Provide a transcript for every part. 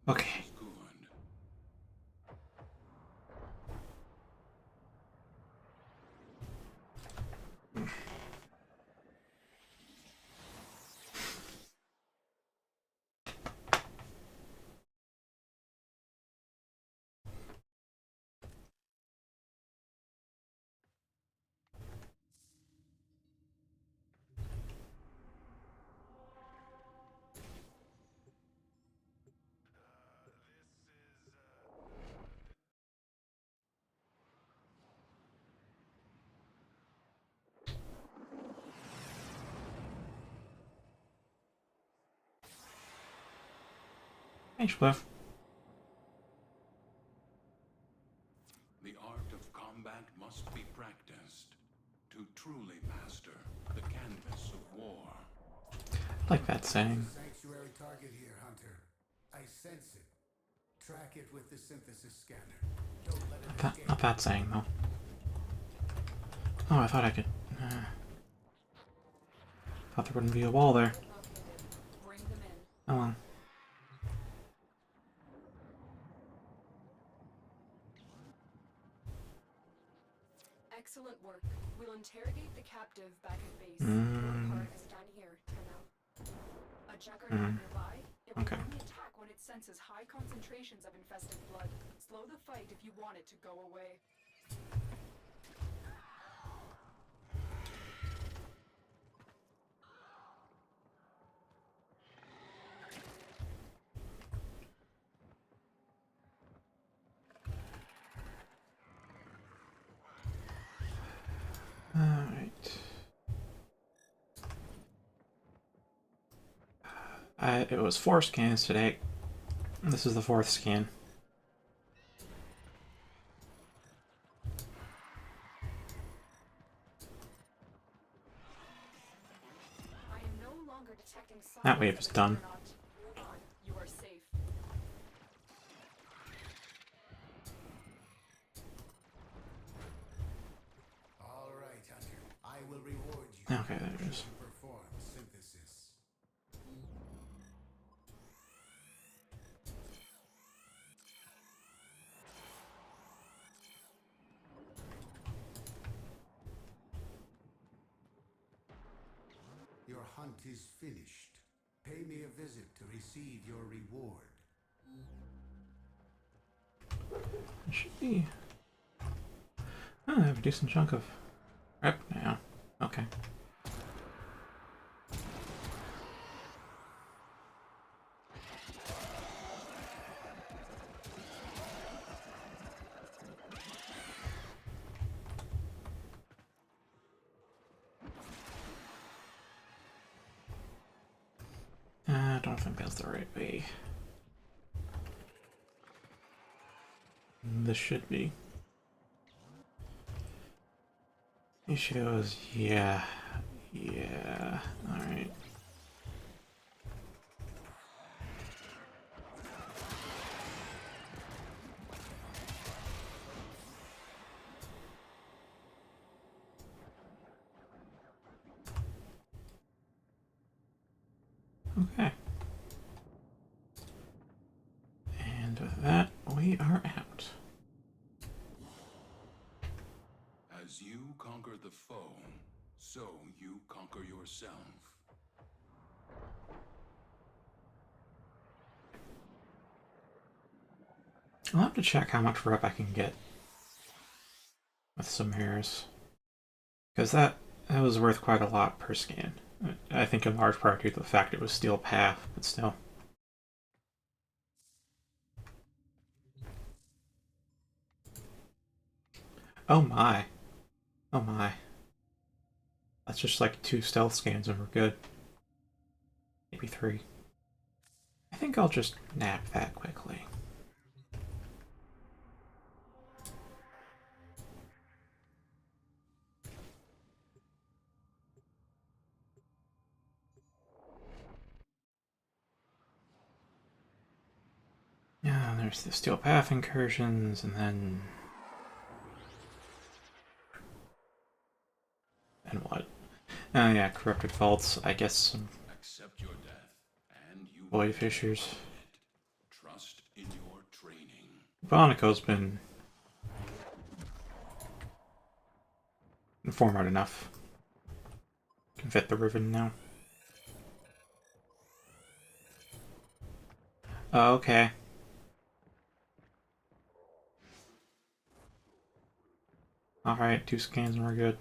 Okay. Thanks, Cliff. The art of combat must be practiced to truly master the canvas of war. I like that saying. Sanctuary target here, Hunter. I sense it. Track it with the synthesis scanner. Don't let it escape. Not that saying, though. Oh, I thought I could... thought there wouldn't be a wall there. Oh well. Excellent work. We'll interrogate the captive back at base. Your part is done here for now. A juggernaut nearby. It will Okay. only attack when it senses high concentrations of infested blood. Slow the fight if you want it to go away. Alright. It was 4 scans today. This is the 4th scan. I am no longer detecting signs That wave is of a done. juggernaut. Move on. You are safe. All right, Hunter. I will reward you. Okay, there it is. Perform synthesis. Your hunt is finished. Pay me a visit to receive your reward. It should be... Oh, I have a decent chunk of rep now. Okay. I don't think that's the right way. This should be. Issues, yeah. Yeah. Alright. Okay. And with that, we are out. As you conquer the foe, so you conquer yourself. I'll have to check how much rep I can get with some hairs. Because that was worth quite a lot per scan. I think in large part due to the fact it was steel path, but still. Oh my. Oh my. That's just like 2 stealth scans and we're good. Maybe 3. I think I'll just nap that quickly. Yeah, there's the steel path incursions, and then... And what? Oh yeah, corrupted vaults, I guess some Accept your death, and you void fissures. trust Bonico's been format enough. Can fit the ribbon now. Oh, okay. Alright, 2 scans and we're good.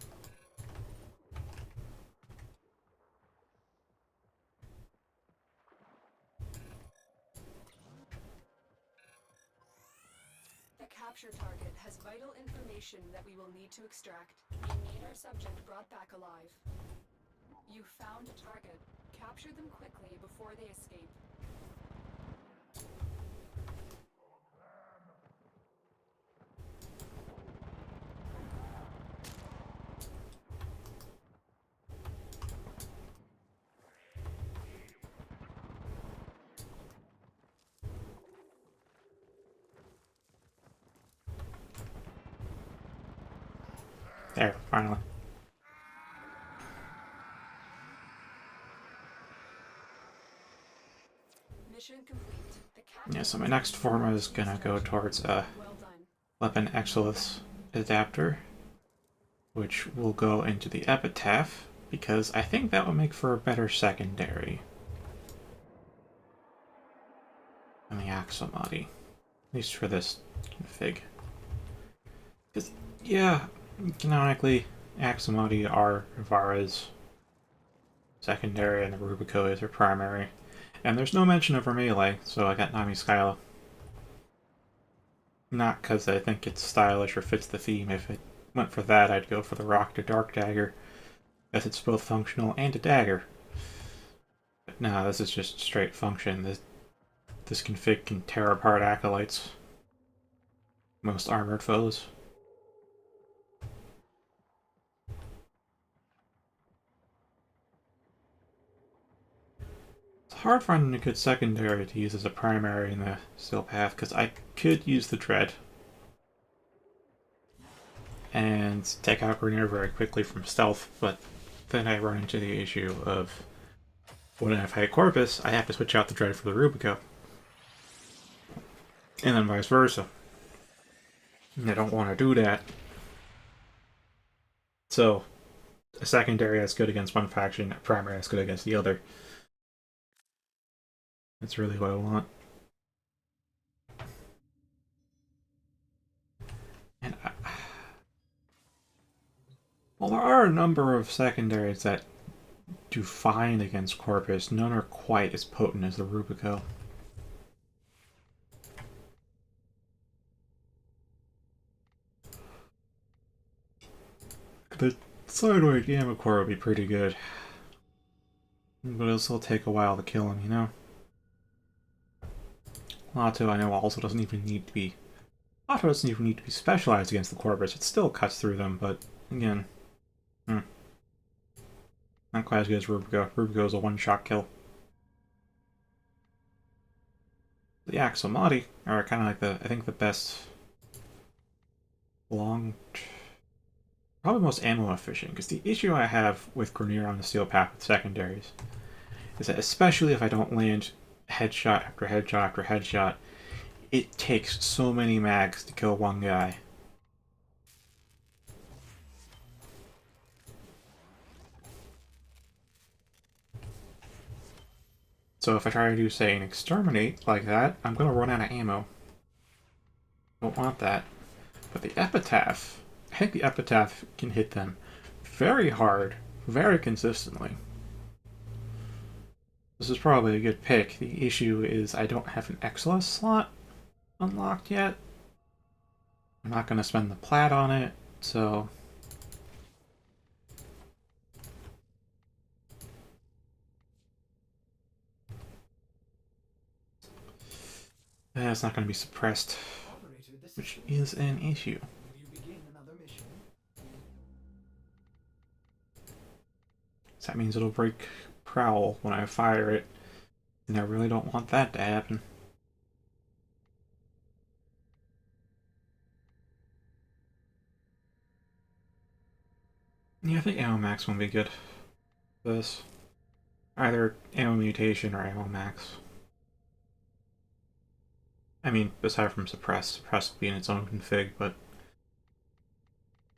The capture target has vital information that we will need to extract. We need our subject brought back alive. You found a target. Capture them quickly before they escape. There, finally. Mission complete. The Yeah, so my next format is gonna go towards a well done. weapon XII adapter, which will go into the epitaph, because I think that would make for a better secondary than the Axomati. At least for this config. Because, yeah, canonically, Axomati are Vara's secondary and the Rubico is her primary. And there's no mention of her melee, so I got Nami Skyla. Not because I think it's stylish or fits the theme. If it went for that, I'd go for the Rock to Dark Dagger, as it's both functional and a dagger. But no, this is just straight function. This config can tear apart acolytes. Most armored foes. It's hard finding a good secondary to use as a primary in the Steel Path, because I could use the Dread and take out Grenier very quickly from stealth, but then I run into the issue of when I fight Corpus, I have to switch out the Dread for the Rubico. And then vice versa. And I don't want to do that. So, a secondary that's good against one faction, a primary that's good against the other. That's really what I want. And well, there are a number of secondaries that do fine against Corpus. None are quite as potent as the Rubico. The Sideway Gamma Core would be pretty good. But it'll still take a while to kill him, you know? Lato, I know, also doesn't even need to be... Lato doesn't even need to be specialized against the Corpus. It still cuts through them, but, again... Not quite as good as Rubico. Rubico is a one-shot kill. The Axomati are kind of like I think the best... Probably most ammo efficient, because the issue I have with Grenier on the Steel Path with secondaries is that especially if I don't land headshot after headshot after headshot, it takes so many mags to kill one guy. So if I try to do, say, an exterminate like that, I'm going to run out of ammo. Don't want that. But the epitaph, I think the epitaph can hit them very hard, very consistently. This is probably a good pick. The issue is I don't have an XLS slot unlocked yet. I'm not going to spend the plat on it, so... It's not going to be suppressed, which is an issue. So that means it'll break Prowl when I fire it, and I really don't want that to happen. Yeah, I think Ammo Max won't be good for this. Either Ammo Mutation or Ammo Max. I mean, aside from suppress being its own config, but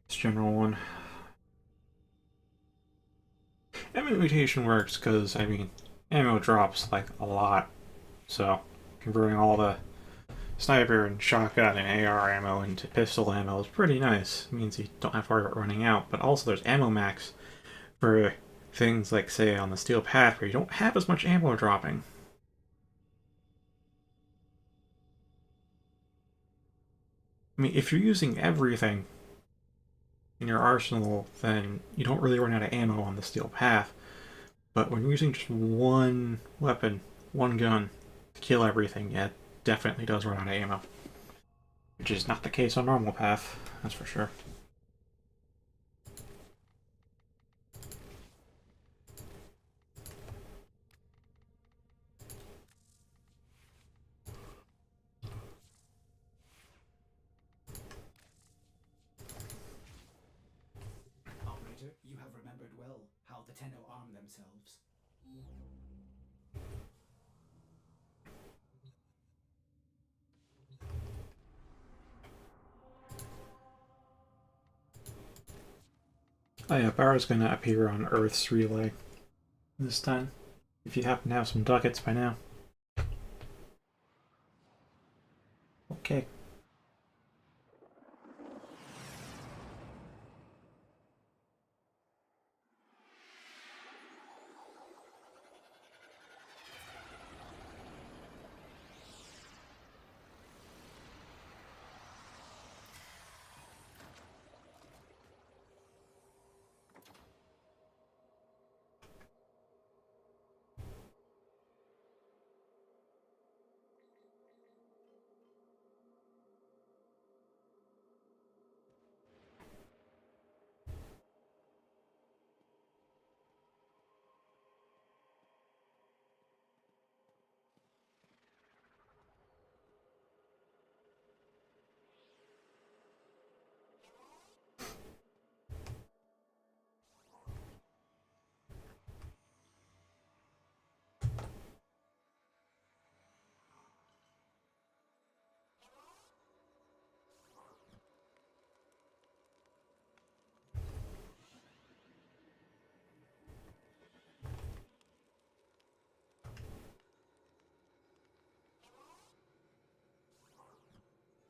this general one. Ammo mutation works because, I mean, ammo drops like a lot, so converting all the sniper and shotgun and AR ammo into pistol ammo is pretty nice. It means you don't have to worry about running out, but also there's ammo max for things like, say, on the Steel Path where you don't have as much ammo dropping. I mean, if you're using everything in your arsenal, then you don't really run out of ammo on the Steel Path. But when you're using just one weapon, one gun, to kill everything, yeah, it definitely does run out of ammo. Which is not the case on normal path, that's for sure. Operator, you have remembered well how the Tenno arm themselves. Oh yeah, Barra's gonna appear on Earth's relay this time, if you happen to have some ducats by now. Okay.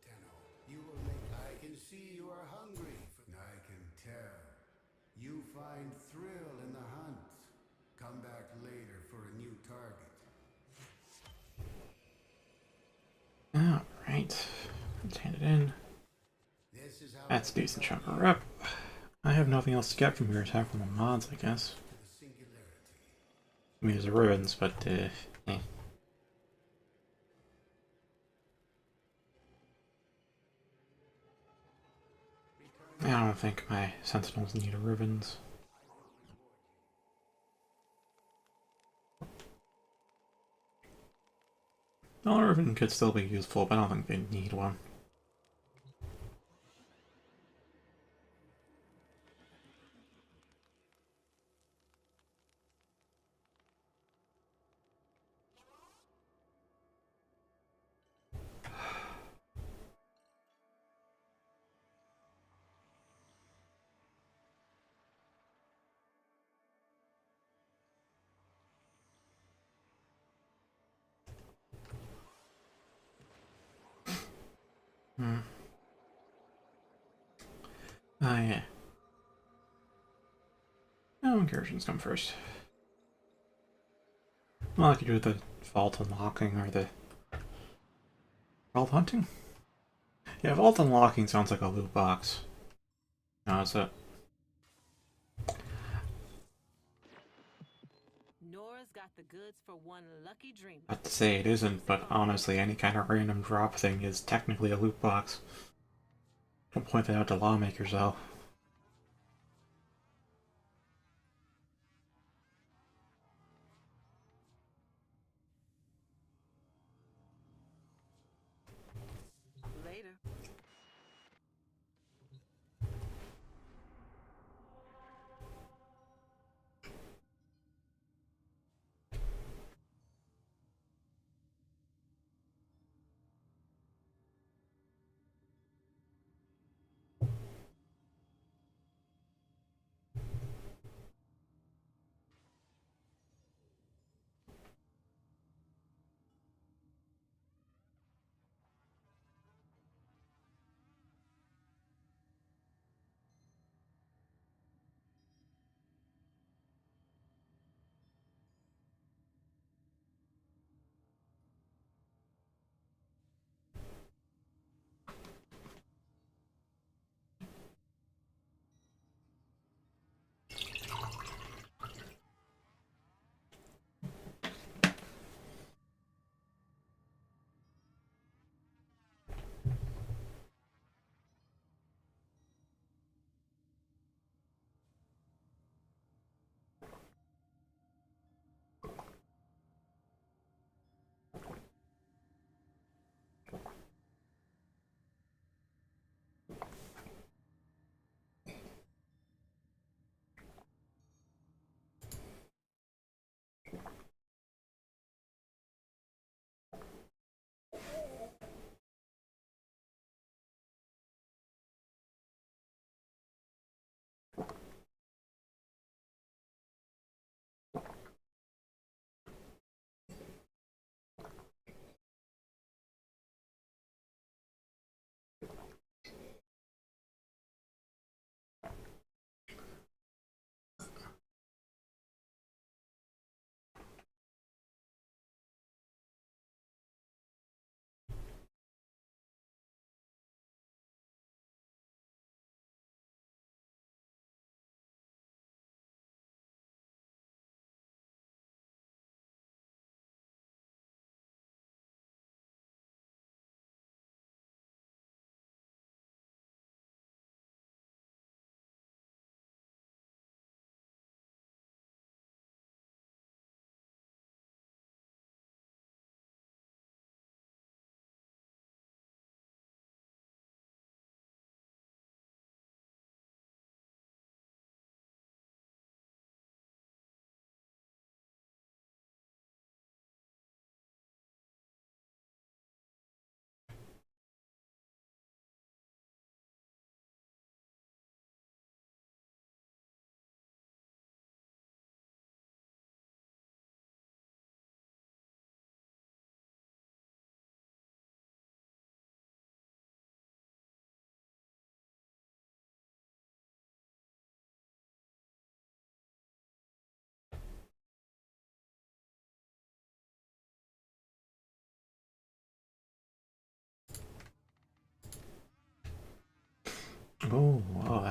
Tenno, you will make. I can see you are hungry. I can tell. You find thrill in the hunt. Come back later for a new target. Alright. Let's hand it in. This is how That's a I decent become chunk of you. rep. I have nothing else to get from here aside from the mods, I guess. The singularity. I mean, there's the ruins, but, eh. I don't think my sentinels need a ribbons. Well, a ribbon could still be useful, but I don't think they need one. Hmm. Ah, yeah. Oh, incursions come first. Well, I could do the vault unlocking or the vault hunting. Yeah, vault unlocking sounds like a loot box. No, it's a. Nora's got the goods for one lucky dreamer. Not to say it isn't, but honestly, any kind of random drop thing is technically a loot box. Don't point that out to lawmakers, though. Later.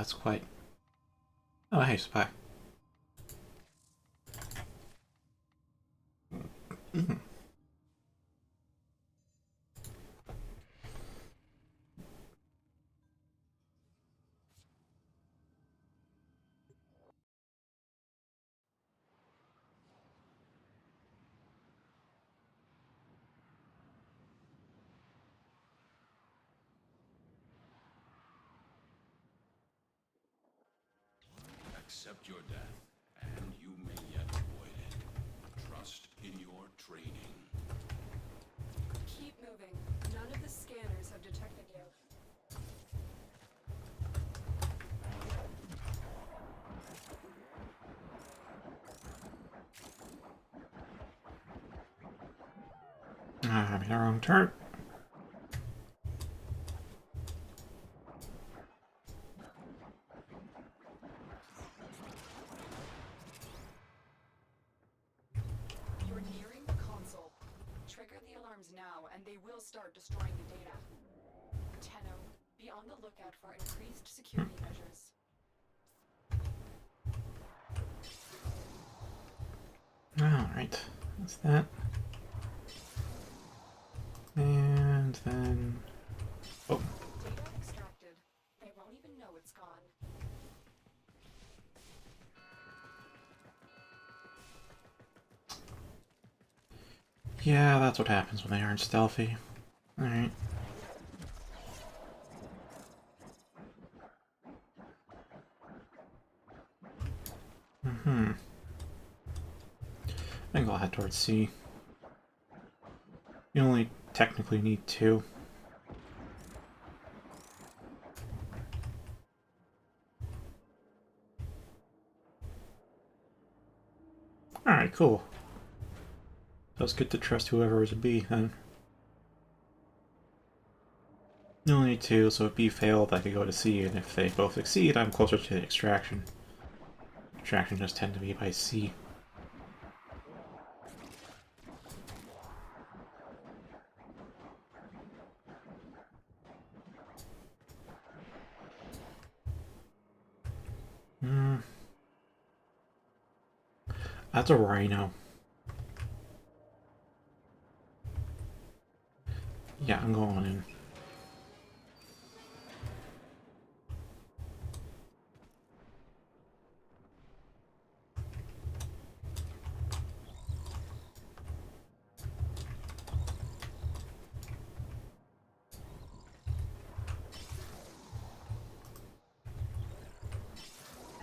that's quite... Oh, hey, spy. Accept your death, and you may yet avoid it. Trust in your training. Keep moving. None of the scanners have detected you. I'm in the wrong turret. You're nearing the console. Trigger the alarms now, and they will start destroying the data. Tenno, be on the lookout for increased security measures. Alright, that's that. And then... Oh, Data extracted. They won't even know it's gone. yeah, that's what happens when they aren't stealthy. Alright. I think I'll head towards C. You only technically need 2. Alright, cool. So it's good to trust whoever is a B then. You only need 2, so if B failed, I could go to C, and if they both succeed, I'm closer to the extraction. Extraction just tend to be by C. That's a rhino. Yeah, I'm going in.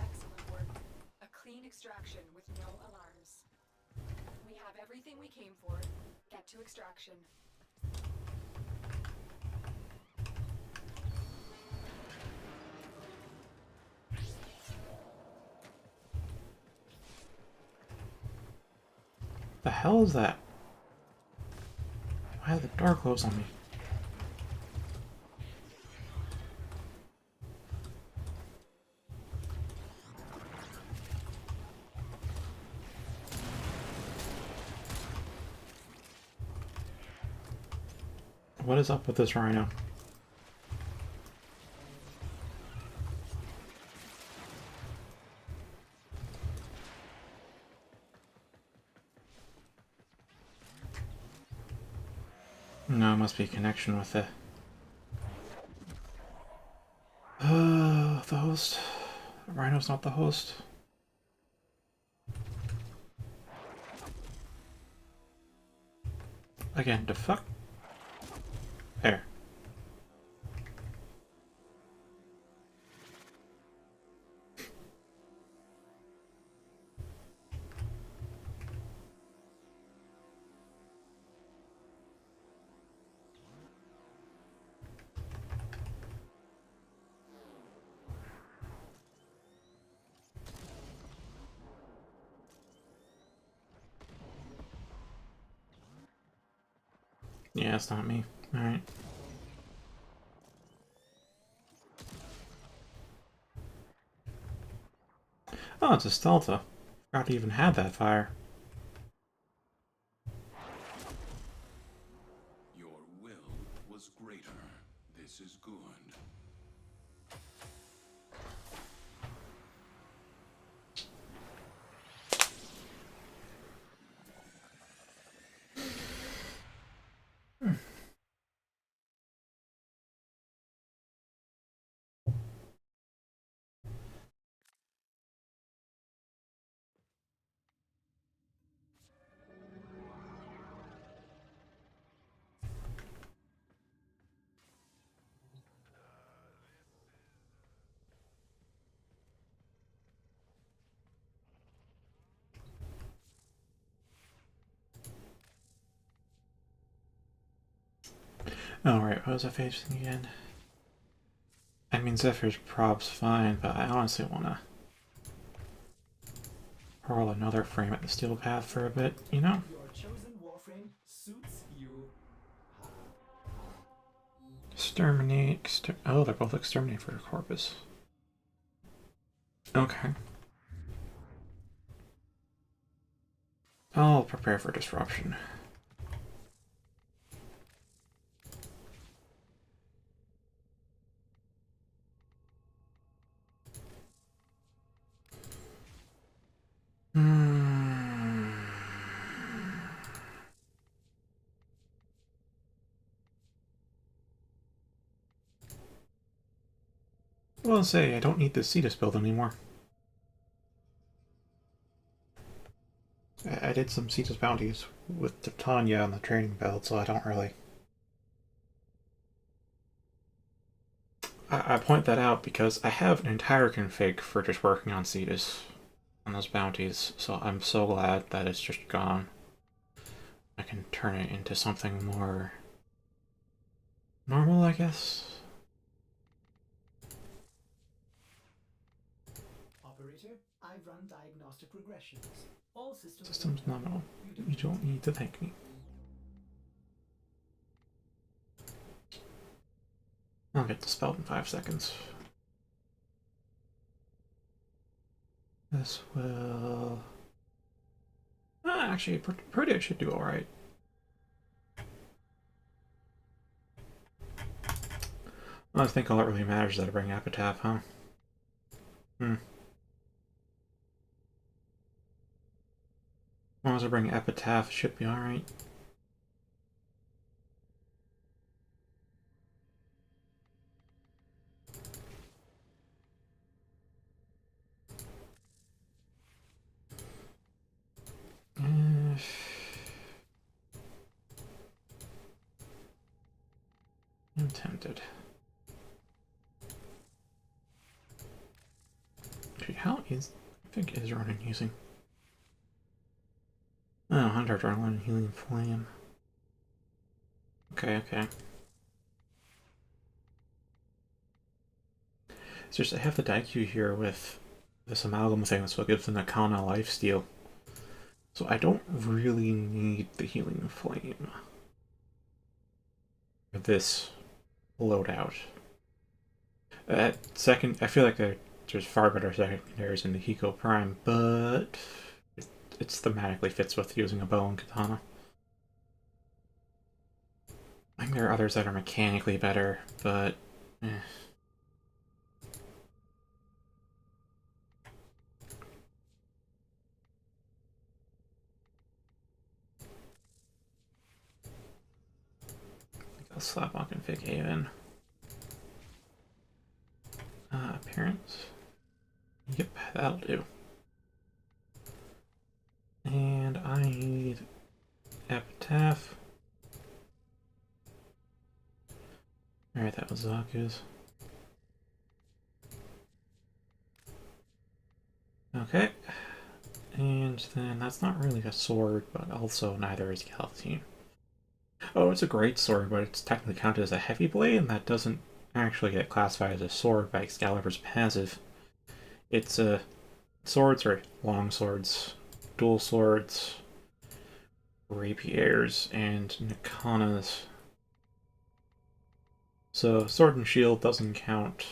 Excellent work. A clean extraction with no alarms. We have everything we came for. Get to extraction. The hell is that? Why did the door close on me? What is up with this rhino? No, it must be a connection with the host. The rhino's not the host. Again, the fuck? There. Yeah, it's not me. Alright. Oh, it's a Stelta. Forgot to even have that fire. Your will was greater. This is good. Oh, right, what was I facing again? I mean, Zephyr's prob's fine, but I honestly want to roll another frame at the steel path for a bit, you know? Your chosen warframe suits you. Exterminate, oh, they're both exterminate for Corpus. Okay. I'll prepare for disruption. Well, say, I don't need this Cetus build anymore. I did some Cetus bounties with Titania on the training build, so I don't really... I point that out because I have an entire config for just working on Cetus on those bounties, so I'm so glad that it's just gone. I can turn it into something more normal, I guess. Operator, I've run diagnostic regressions. All systems System's nominal. You don't need to thank me. I'll get dispelled in 5 seconds. This will... actually, Protea should do alright. I think all that really matters is that I bring Epitaph, huh? As long as I bring Epitaph, it should be alright. I'm tempted. Actually, how is... I think is Ronan using... Oh, 100 Adrenaline Healing Flame. Okay, okay. It's just I have the Daikyu here with this amalgam thing, that's what gives the Nakana lifesteal. So I don't really need the Healing Flame. For this loadout. Second, I feel like there's far better secondaries in the Hiko Prime, but it thematically fits with using a bow and katana. I think there are others that are mechanically better, but eh. I'll slap on config Haven. Appearance. Yep, that'll do. And I need Epitaph. Alright, that was Zaku's. Okay. And then that's not really a sword, but also neither is Galatine. Oh, it's a great sword, but it's technically counted as a heavy blade, and that doesn't actually get classified as a sword by Excalibur's passive. It's swords are long swords, dual swords, rapiers, and nakanas. So sword and shield doesn't count,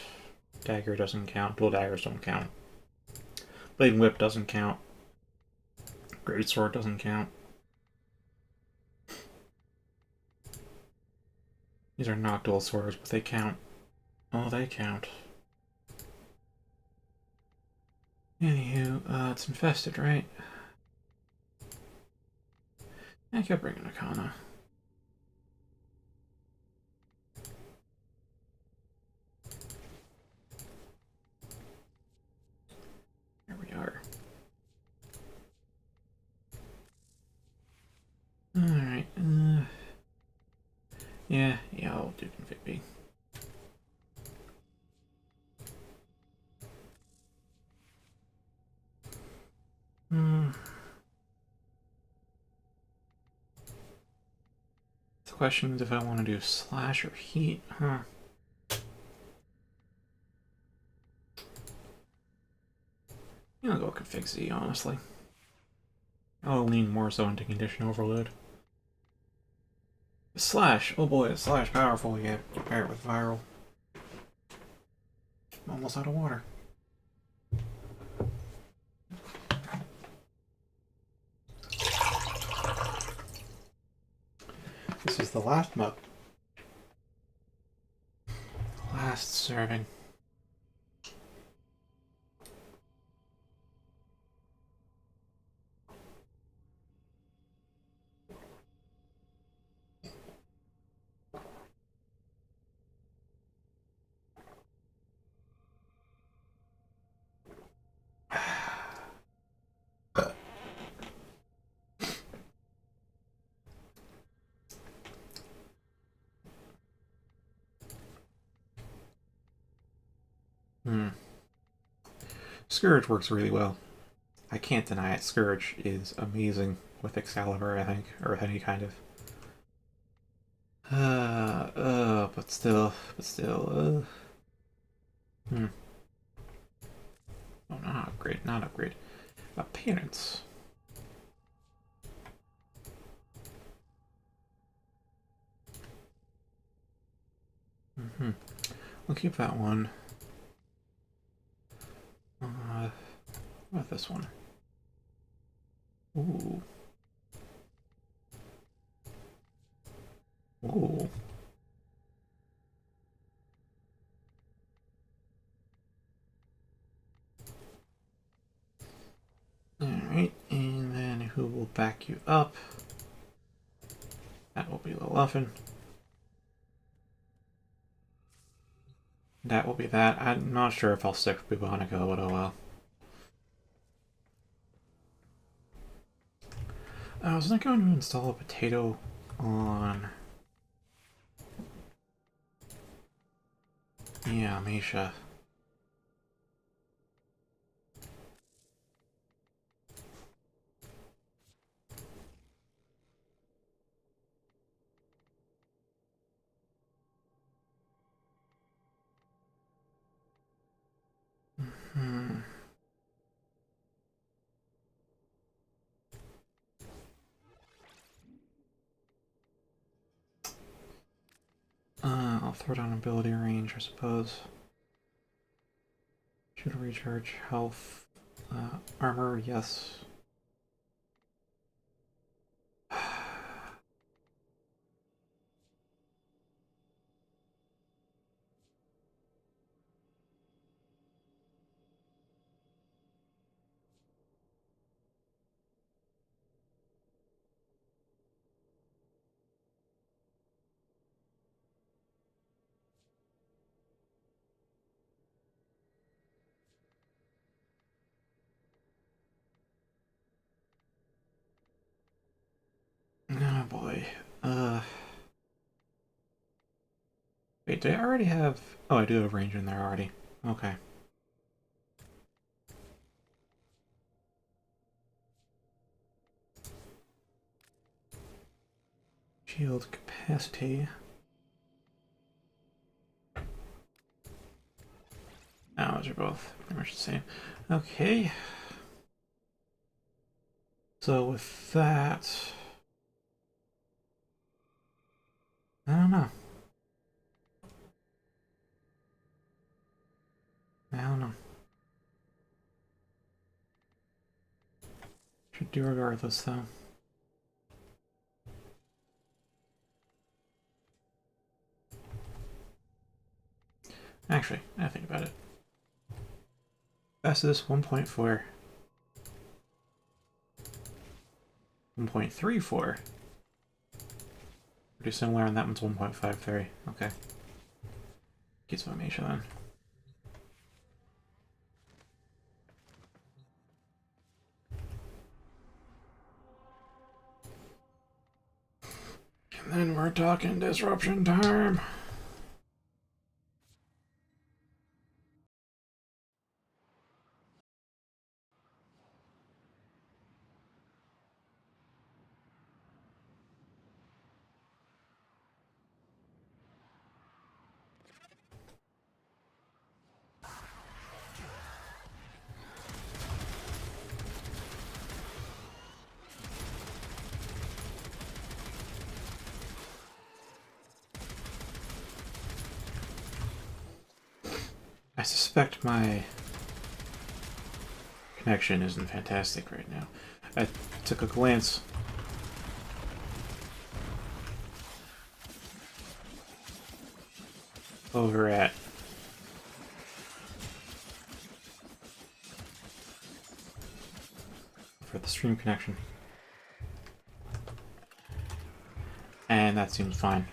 dagger doesn't count, dual daggers don't count, blade and whip doesn't count, great sword doesn't count. These are not dual swords, but they count. Oh, they count. Anywho, it's infested, right? I could bring an Arcana. Here we are. Alright, yeah, I'll do config B. question is if I want to do slash or heat, huh? Yeah, I'll go config Z, honestly. I'll lean more so into condition overload. Slash, oh boy, slash powerful, yeah, pair it with viral. I'm almost out of water. This is the last mug. Last serving. Scourge works really well. I can't deny it. Scourge is amazing with Excalibur, I think, or with any kind of. But still. Oh, not upgrade, not upgrade. Appearance. We'll keep that one. What about this one? Ooh. Ooh. Alright, and then who will back you up? That will be Luluffin. That will be that. I'm not sure if I'll stick with Bubonica, but oh well. I was not going to install a potato on... Yeah, Misha. I'll throw down ability range, I suppose. Should recharge health. Armor, yes. Oh boy. Wait, do I already have... Oh, I do have range in there already. Okay. Shield capacity. Oh, those are both pretty much the same. Okay. So with that... I don't know. I don't know. Should do regardless, though. Actually, I think about it. Fastest 1.4. 1.34. Pretty similar, and that one's 1.53. Okay. Gets my Misha then. And then we're talking disruption time. I suspect my connection isn't fantastic right now. I took a glance over at for the stream connection, and that seems fine.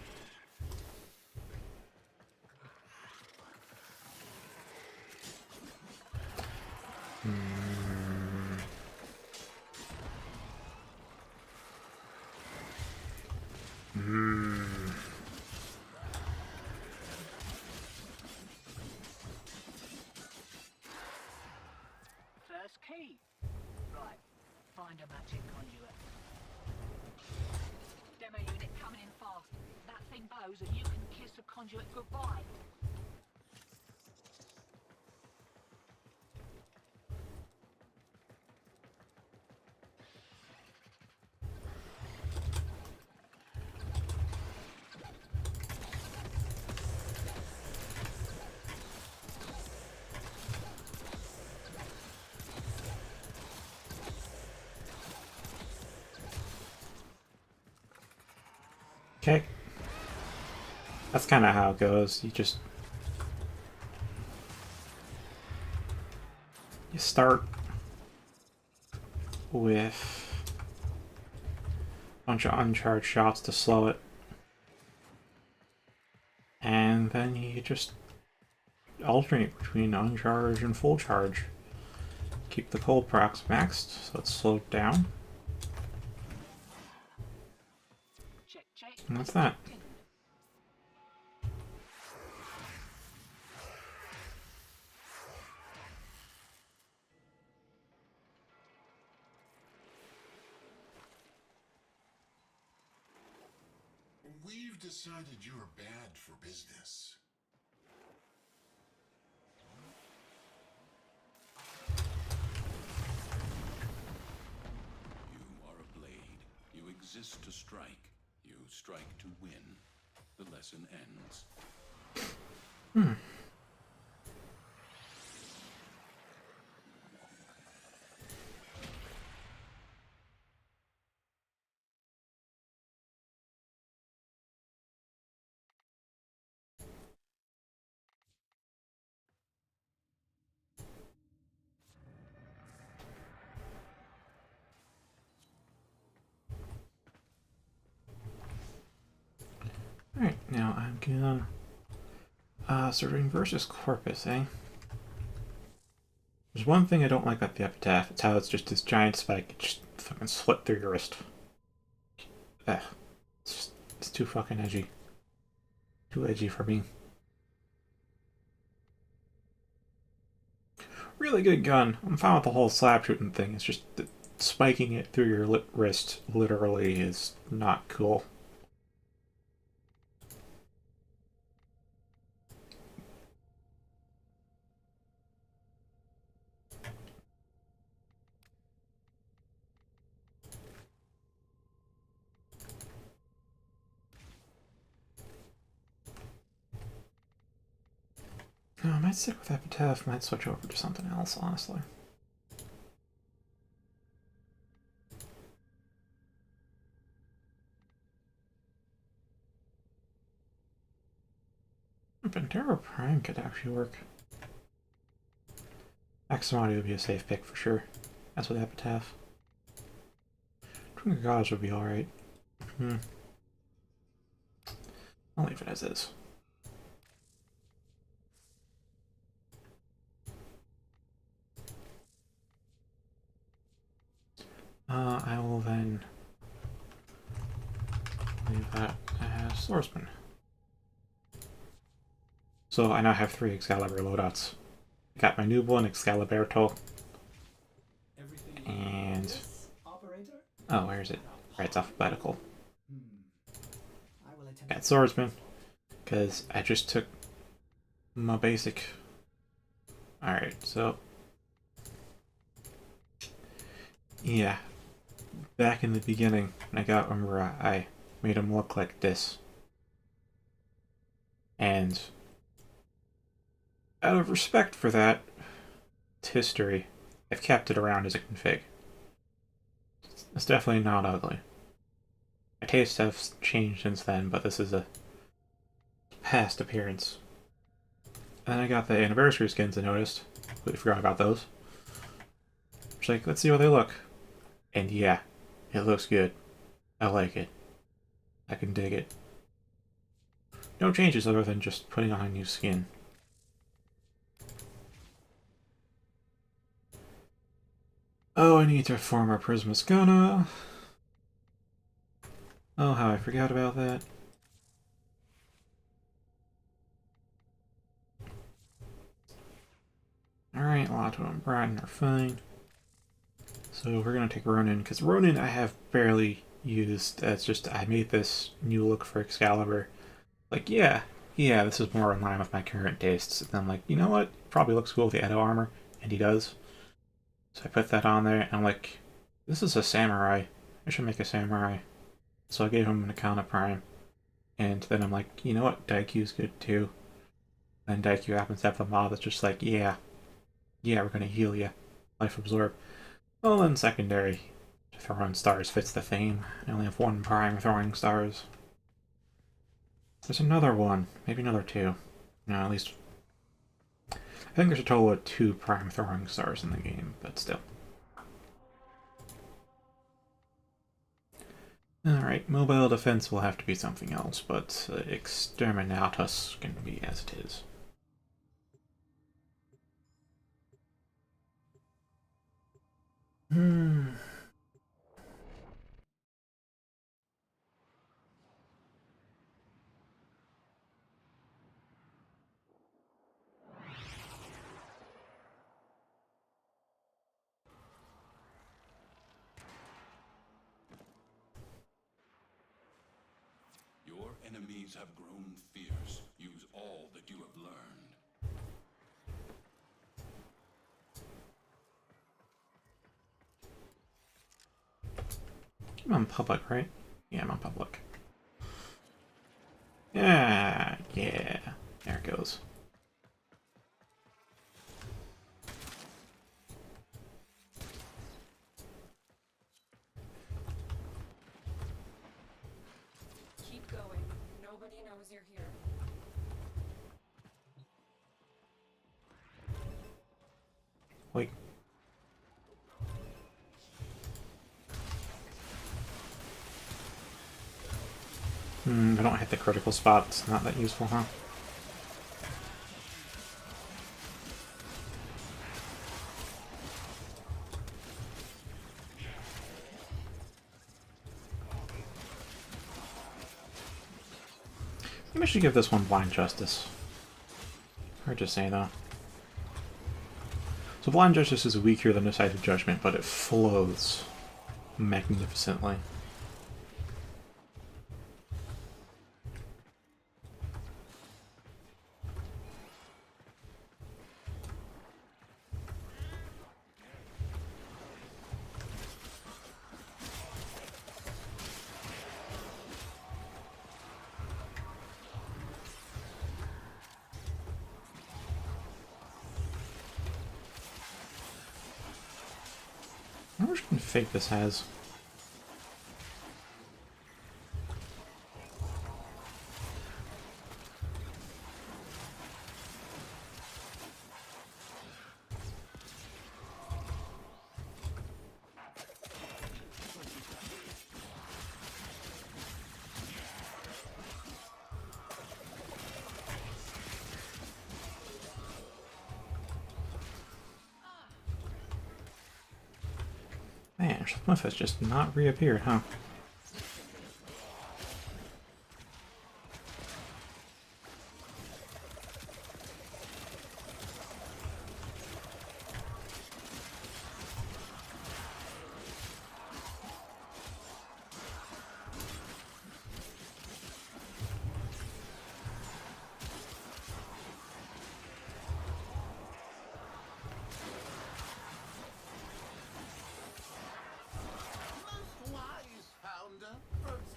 First key. Right. Find a matching conduit. Demo unit coming in fast. That thing bows and you can kiss the conduit goodbye. Okay. That's kind of how it goes. You start with a bunch of uncharged shots to slow it, and then you just alternate between uncharged and full charge. Keep the cold procs maxed so it's slowed down, Check, check. and that's that. We've decided you're bad for business. You are a blade. You exist to strike. You strike to win. The lesson ends. Alright, now I'm gonna Serving versus Corpus, eh? There's one thing I don't like about the epitaph, it's how it's just this giant spike, it just fucking slit through your wrist. Ugh. It's too fucking edgy. Too edgy for me. Really good gun. I'm fine with the whole slap shooting thing, it's just that spiking it through your wrist literally is not cool. No, I might stick with epitaph, might switch over to something else, honestly. Pantera Prime could actually work. XII would be a safe pick for sure. As with epitaph. Twin Gods would be alright. I'll leave it as is. I will then leave that as Swordsman. So I now have 3 Excalibur loadouts. I got my new one, Excaliberto. Everything And yes, operator? oh, where is it? Right, it's alphabetical. I will attempt Got Swordsman, because I just took my basic. Alright, so yeah, back in the beginning, when I got Umbra, I made him look like this. And out of respect for that, its history, I've kept it around as a config. It's definitely not ugly. My tastes have changed since then, but this is a past appearance. And then I got the anniversary skins I noticed. Completely forgot about those. Just like, let's see how they look. And yeah, it looks good. I like it. I can dig it. No changes other than just putting on a new skin. Oh, I need to form our Prismascana. Oh, how I forgot about that. Alright, Lotto and Brian are fine. So we're gonna take Ronin, because Ronin I have barely used. It's just, I made this new look for Excalibur. Like, yeah, this is more in line with my current tastes. And I'm like, you know what? Probably looks cool with the Edo armor, and he does. So I put that on there, and I'm like, this is a samurai. I should make a samurai. So I gave him an account of Prime. And then I'm like, you know what? Daikyu's good too. And Daikyu happens to have the mob that's just like, yeah, we're gonna heal you. Life Absorb. Well, then secondary. Throwing stars fits the theme. I only have one Prime throwing stars. There's another one. Maybe another two. No, at least... I think there's a total of 2 Prime throwing stars in the game, but still. Alright, mobile defense will have to be something else, but Exterminatus can be as it is. Your enemies have grown fierce. Use all that you have learned. I'm on public, right? Yeah, I'm on public. Yeah. There it goes. Keep going. Nobody knows you're here. Wait. I don't hit the critical spot. It's not that useful, huh? Maybe I should give this one Blind Justice. Hard to say, though. So Blind Justice is weaker than Decided Judgment, but it flows magnificently. I wonder which config this has. Man, Shlipmuth has just not reappeared, huh?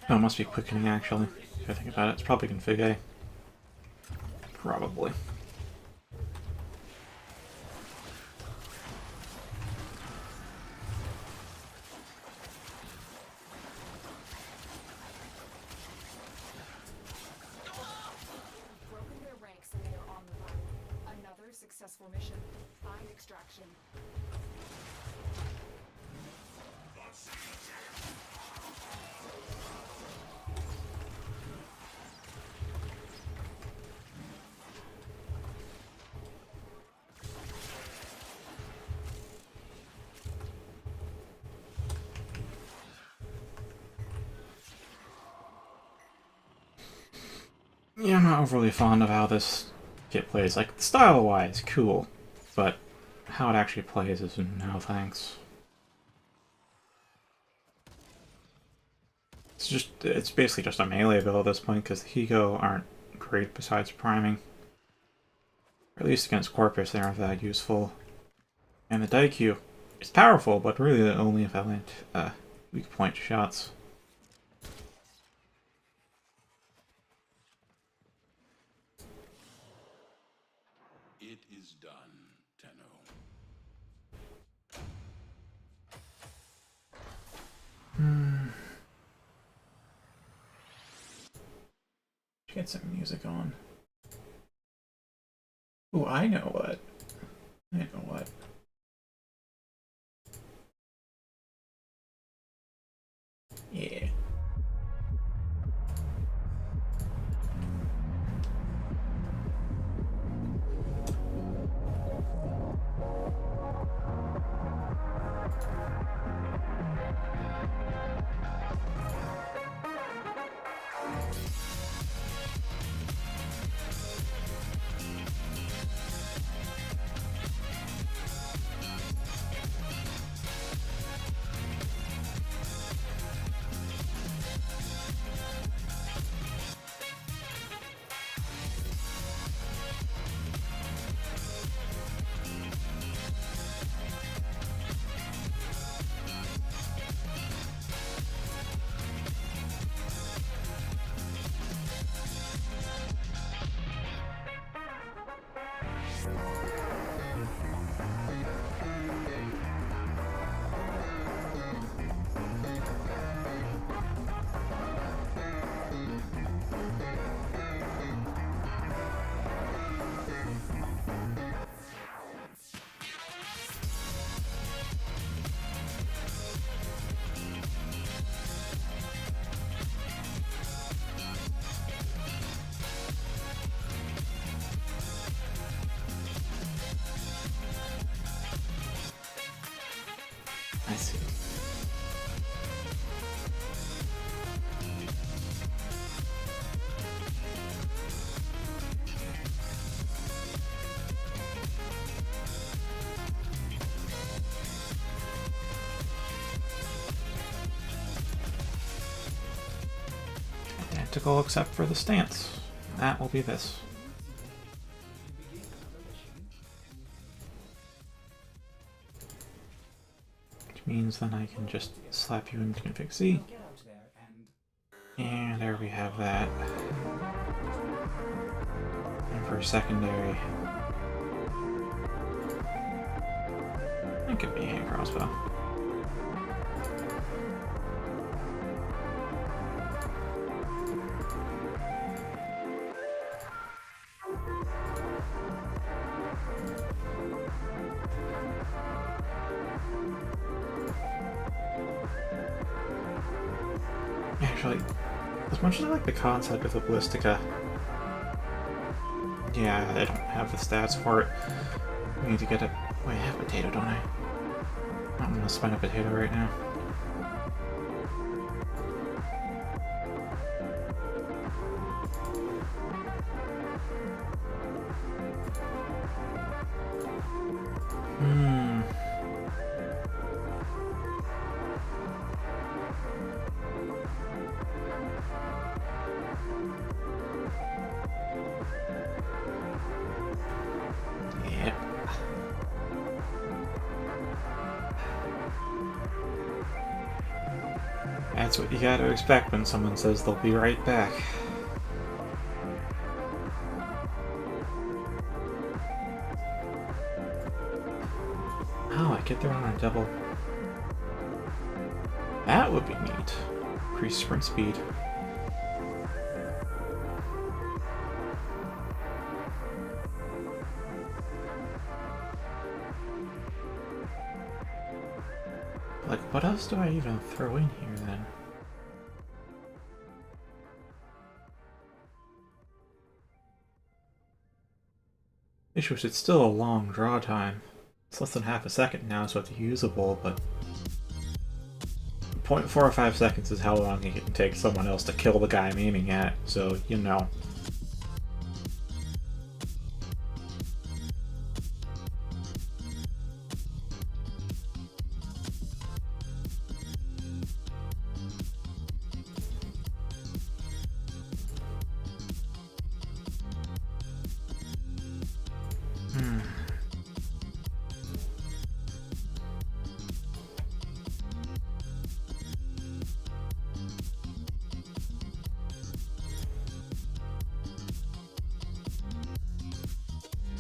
Oh, it must be quickening, actually. If I think about it, it's probably config A. Probably. successful mission. Find extraction. Yeah, I'm not overly fond of how this kit plays. Like, style-wise, cool, but how it actually plays is no thanks. It's basically just a melee build at this point, because the Higo aren't great besides priming. Or at least against Corpus, they aren't that useful. And the Daikyu is powerful, but really only if I land weak point shots. It is done, Tenno. Get some music on. Ooh, I know what. I know what. Yeah. I see. Identical except for the stance. That will be this. Which means then I can just slap you into config C. Get out there and And there we have that. And for secondary, it could be a hand crossbow. Actually, as much as I like the concept of the Ballistica, yeah, I don't have the stats for it. I need to get it. Wait, I have a potato, don't I? I'm gonna spend a potato right now. Yep. That's what you gotta expect when someone says they'll be right back. Oh, I get there on a double. That would be neat. Increase sprint speed. Like, what else do I even throw in here then? Issue is it's still a long draw time. It's less than half a second now, so it's usable, but 0.45 seconds is how long it can take someone else to kill the guy I'm aiming at, so you know.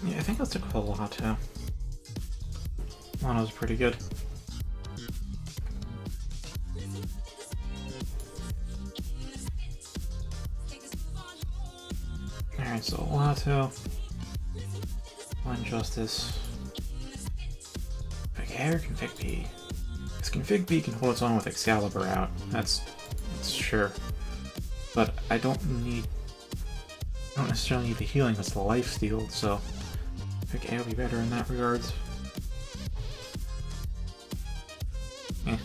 Yeah, I think let's take Lotto. Lotto's pretty good. Alright, so Lotto. One Justice. Config A or Config B? Because Config B can hold its own with Excalibur out. That's sure. But I don't necessarily need the healing, that's the life steal, so Config A will be better in that regards. Eh.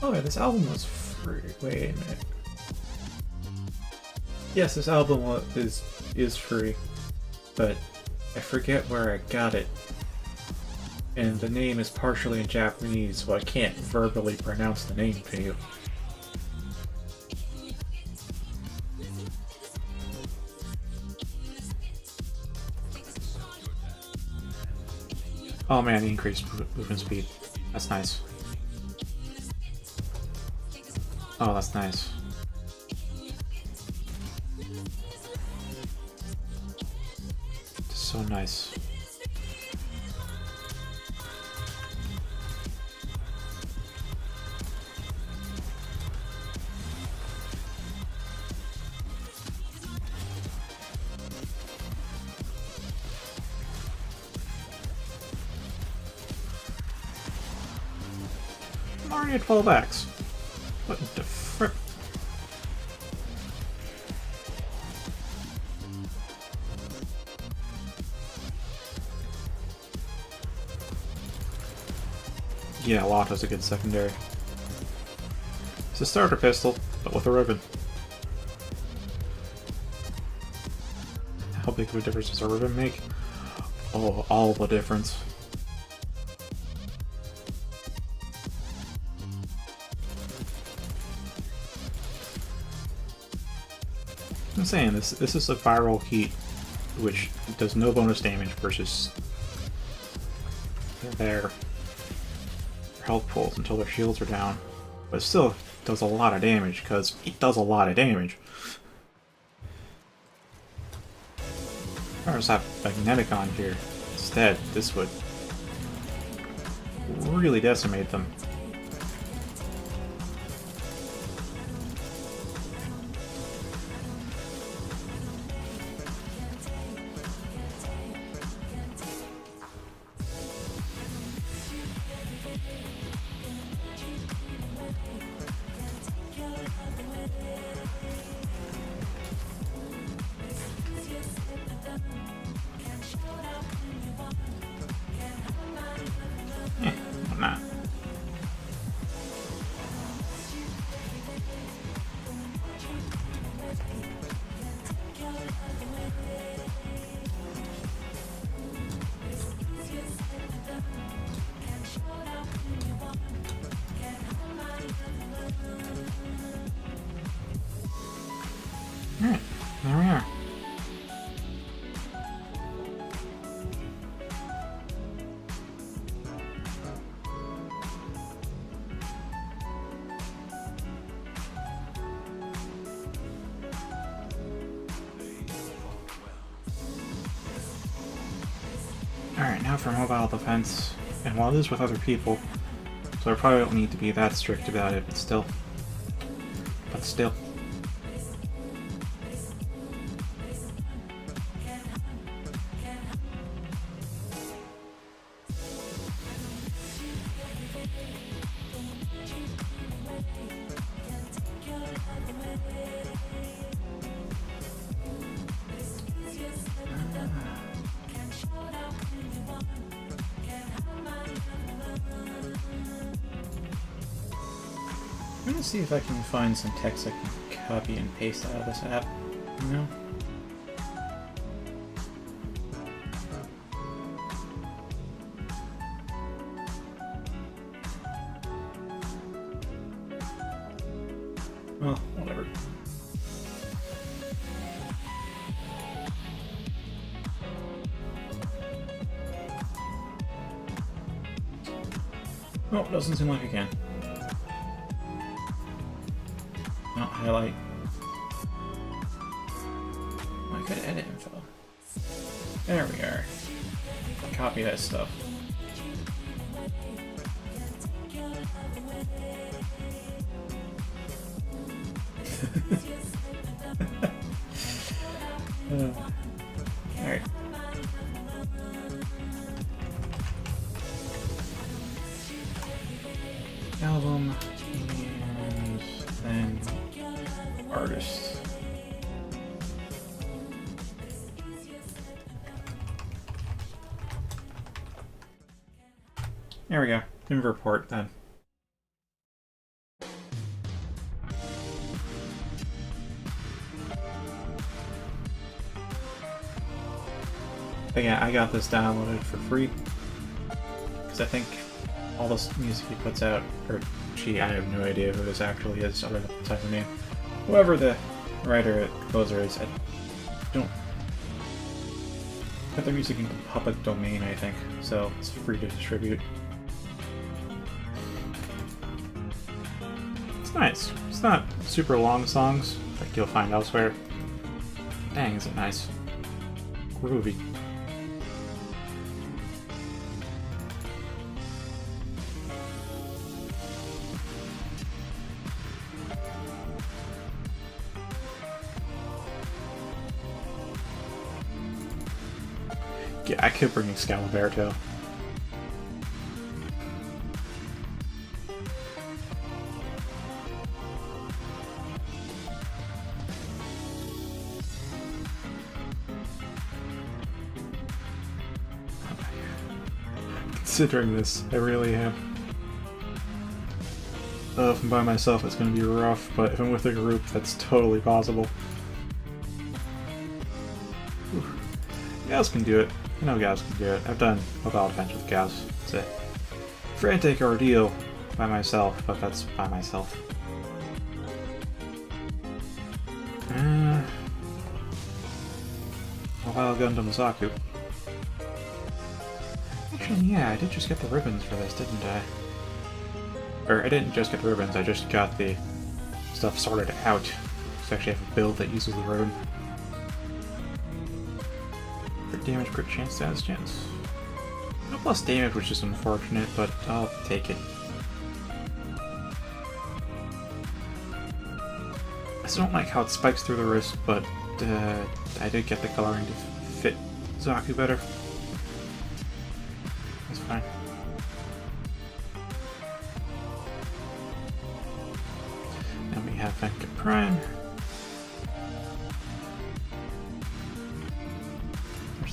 Oh yeah, this album was free. Wait a minute. Yes, this album is free, but I forget where I got it. And the name is partially in Japanese, so I can't verbally pronounce the name to you. Oh man, increased movement speed. That's nice. Oh, that's nice. So nice. I'm already at 12x. What the frick? Yeah, Lotto's a good secondary. It's a starter pistol, but with a ribbon. How big of a difference does a ribbon make? Oh, all the difference. I'm saying this is a viral heat, which does no bonus damage versus their health pools until their shields are down, but it still does a lot of damage because it does a lot of damage. Or just have magnetic on here instead. This would really decimate them. Why not? Alright, now for mobile defense. And while it is with other people, so I probably don't need to be that strict about it, but still. But still. I'm gonna see if I can find some text I can copy and paste out of this app. You know? Well, whatever. Oh, doesn't seem like I can. Not highlight. I could edit info. There we are. Copy that stuff. Alright. Album and then artist. There we go. In report then. But yeah, I got this downloaded for free because I think all this music he puts out, or she, I have no idea who this actually is other than the type of name. Whoever the writer, composer is, I don't put their music in public domain, I think, so it's free to distribute. It's nice. It's not super long songs like you'll find elsewhere. Dang, is it nice. Groovy. Yeah, I could bring Excaliberto. Considering this, I really am. If I'm by myself, it's going to be rough, but if I'm with a group, that's totally possible. Whew. Gals can do it. I know gals can do it. I've done mobile defense with gals. It's a frantic ordeal by myself, but that's by myself. Mobile Gundam Zaku. Actually, yeah, I did just get the ribbons for this, didn't I? Or, I didn't just get the ribbons, I just got the stuff sorted out. So I actually have a build that uses the ribbon. Crit damage, crit chance, status chance. No plus damage, which is unfortunate, but I'll take it. I still don't like how it spikes through the wrist, but I did get the coloring to fit Zaku better. That's fine. Then we have Venka Prime.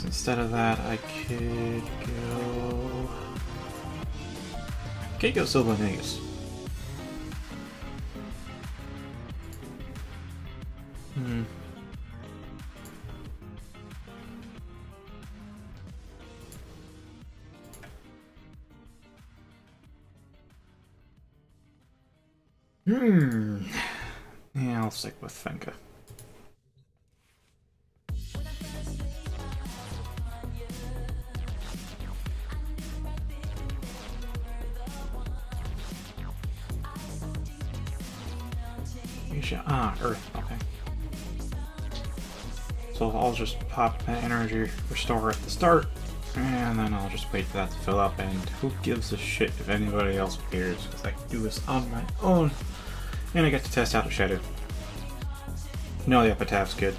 Instead of that, I could go... Keiko Sylvaneus. Yeah, I'll stick with Venka. Earth, okay. So I'll just pop that energy restore at the start, And then I'll just wait for that to fill up, and who gives a shit if anybody else appears, because I can do this on my own. And I get to test out a shadow. No, the epitaph's good.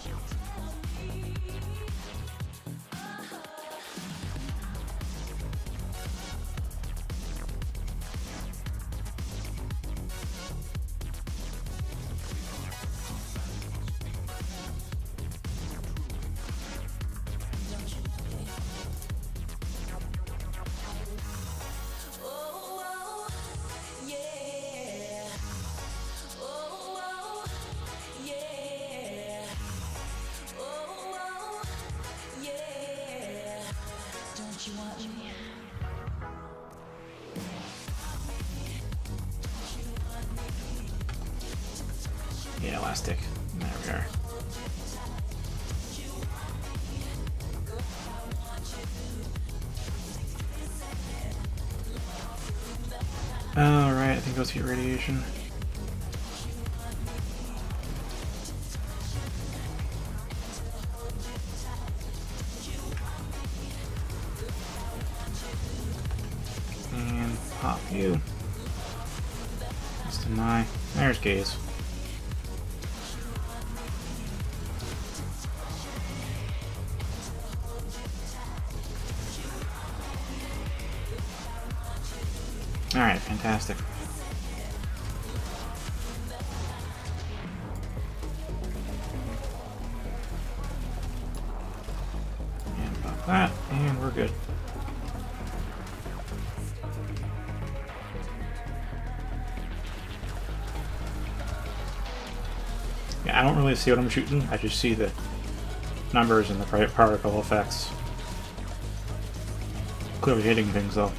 Yeah, elastic. There we are. Alright, I think let's get radiation. And pop you. Just deny. There's gaze. Alright, fantastic. And pop that, and we're good. Yeah, I don't really see what I'm shooting, I just see the numbers and the particle effects. Clearly hitting things though.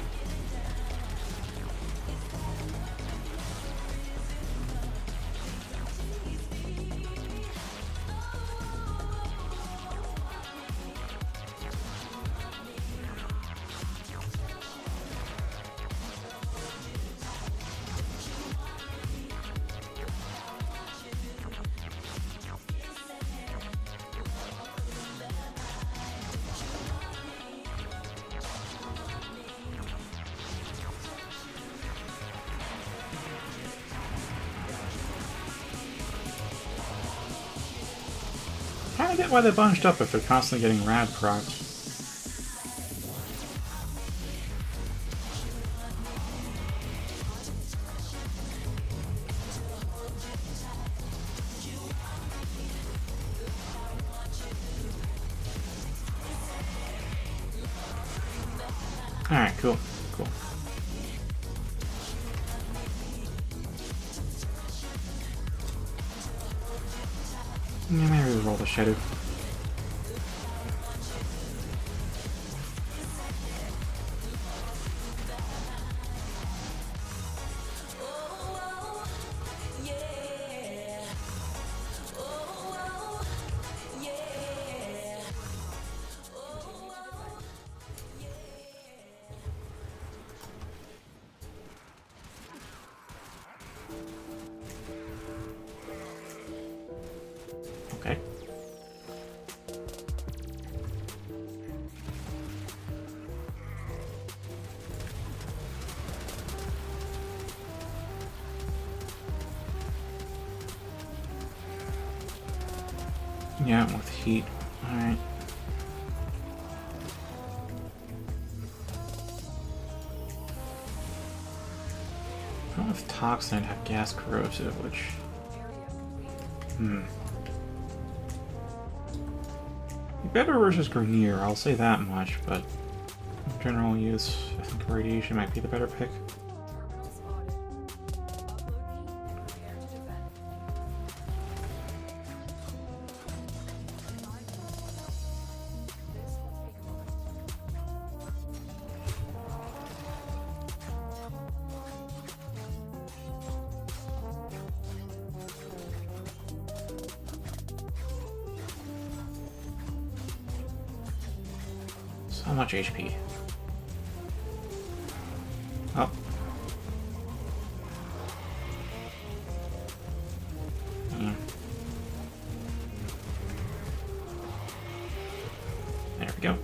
I get why they bunched up if they're constantly getting rad procs. Alright, cool. Cool. Yeah, maybe we'll roll the shadow. Okay. Yeah, with heat. Alright. With toxin, I'd have gas corrosive, which... Better versus Grenier, I'll say that much, but in general use, I think radiation might be the better pick. Terminal spotted. Upload key. Prepare to defend. This will take a moment. So much HP. Oh. Hmm. There we go.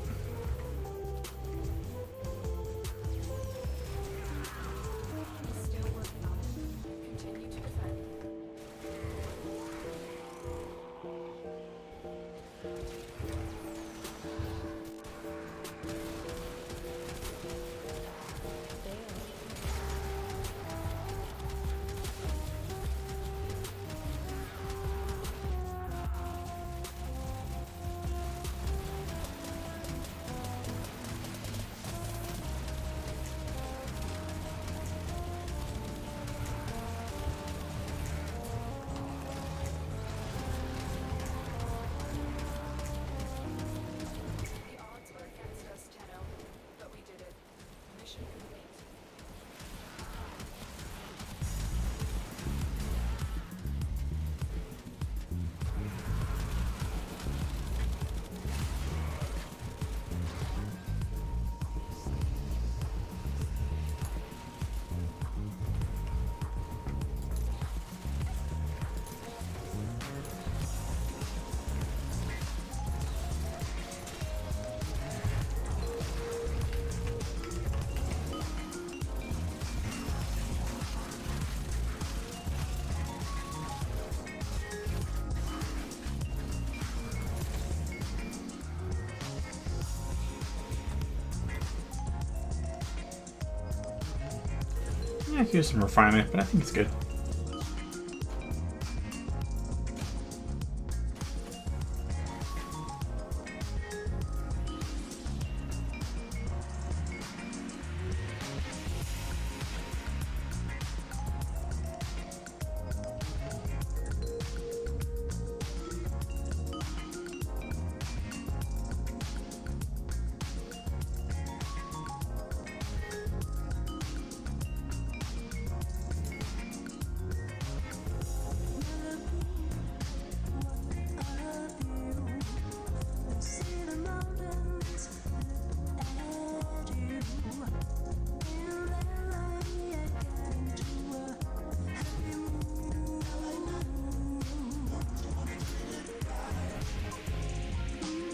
Yeah, here's some refinement, but I think it's good.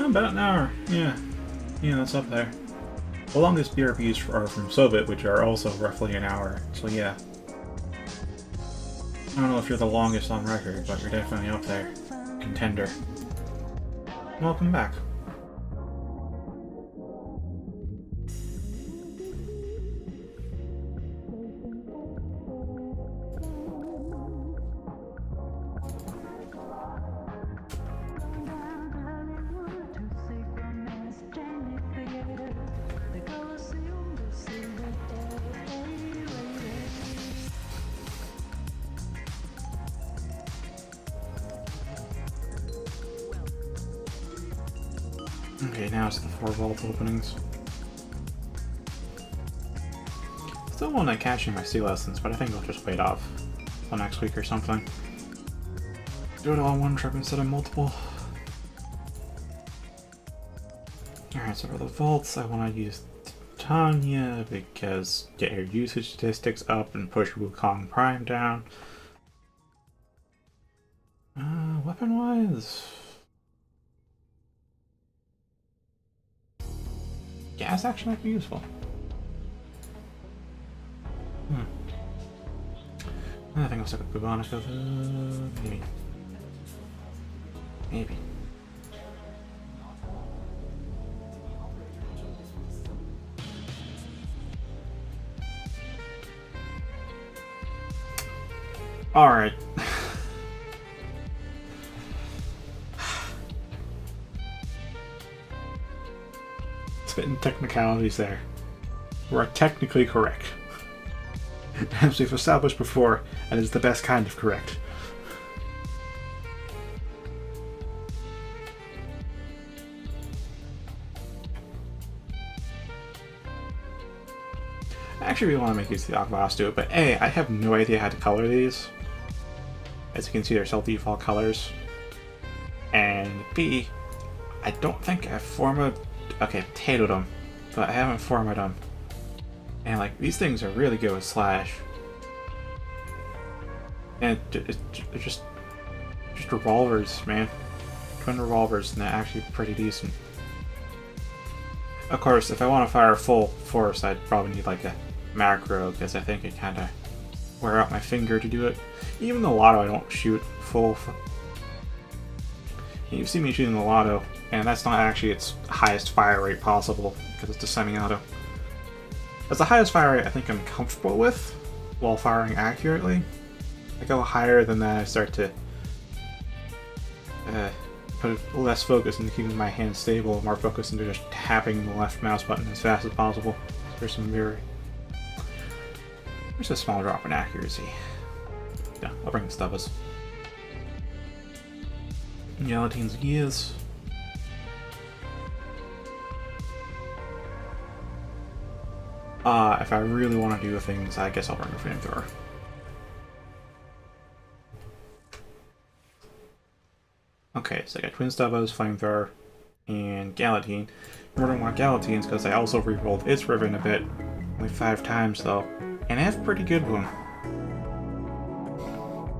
About an hour, yeah. Yeah, that's up there. The longest BRPs are from Soviet, which are also roughly an hour, so yeah. I don't know if you're the longest on record, but you're definitely up there. Contender. Welcome back. Okay, now it's the 4 vault openings. Still want to catching my sea lessons, but I think I'll just wait off till next week or something. Do it all in one trip instead of multiple. Alright, so for the vaults, I want to use Tanya because get your usage statistics up and push Wukong Prime down. Weapon-wise... gas action might be useful. I think I'll stick with Bubonic of maybe. Maybe. Alright. Spitting technicalities there. We're technically correct. As we've established before, and is the best kind of correct. I actually really want to make use of the Aquavas do it, but A, I have no idea how to color these. As you can see, they're still default colors. And B, I don't think I've formatted. Okay, I've potatoed them, but I haven't formatted them. And like, these things are really good with Slash. And they're just revolvers, man. Twin revolvers, and they're actually pretty decent. Of course, if I want to fire full force, I'd probably need like a macro, because I think it kind of wear out my finger to do it. Even the Lotto, I don't shoot full. You see me shooting the Lotto, and that's not actually its highest fire rate possible, because it's a semi-auto. That's the highest fire rate I think I'm comfortable with, while firing accurately. I go higher than that, I start to put less focus into keeping my hand stable, more focus into just tapping the left mouse button as fast as possible. There's a small drop in accuracy. Yeah, I'll bring the Stubbas. Gelatine's gears. If I really want to do things, I guess I'll bring a flamethrower. Okay, so I got Twin Stubbas, Flamethrower, and Galatine. I'm wondering why Galatine's because I also rerolled its Riven a bit. Only 5 times though. And I have a pretty good one.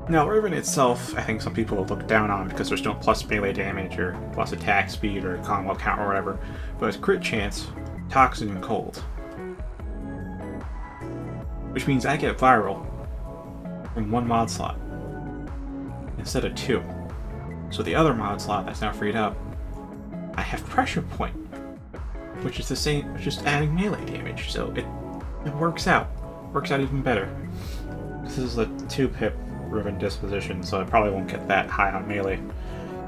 Now, Riven itself, I think some people will look down on because there's no plus melee damage or plus attack speed or combo count or whatever. But it's crit chance, toxin, and cold. Which means I get viral from 1 mod slot instead of 2. So the other mod slot that's now freed up, I have pressure point, which is the same, just adding melee damage. So it works out. works out even better. This is a 2-pip Riven disposition, so I probably won't get that high on melee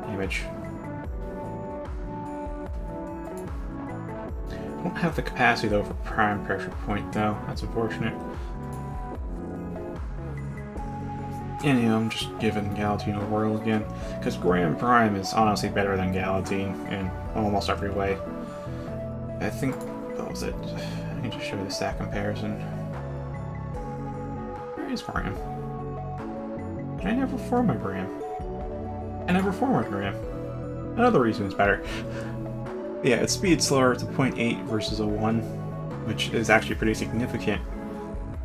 damage. I don't have the capacity though for Prime Pressure Point though, that's unfortunate. Anyhow, I'm just giving Galatine a whirl again, because Grand Prime is honestly better than Galatine in almost every way. I think, what was it? I can just show you the stat comparison. Where is Graham? I never form a Graham. I never form a Graham. Another reason it's better. Yeah, its speed's slower. It's a 0.8 versus a 1, which is actually pretty significant.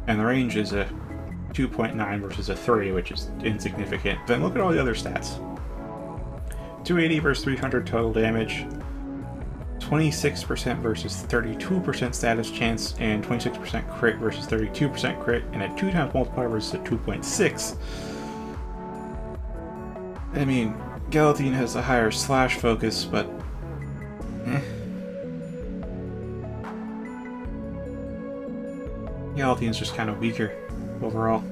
And the range is a 2.9 versus a 3, which is insignificant. Then look at all the other stats. 280 versus 300 total damage, 26% versus 32% status chance, and 26% crit versus 32% crit, and a 2x multiplier versus a 2.6. I mean, Galatine has a higher slash focus, but Galatine's just kind of weaker overall.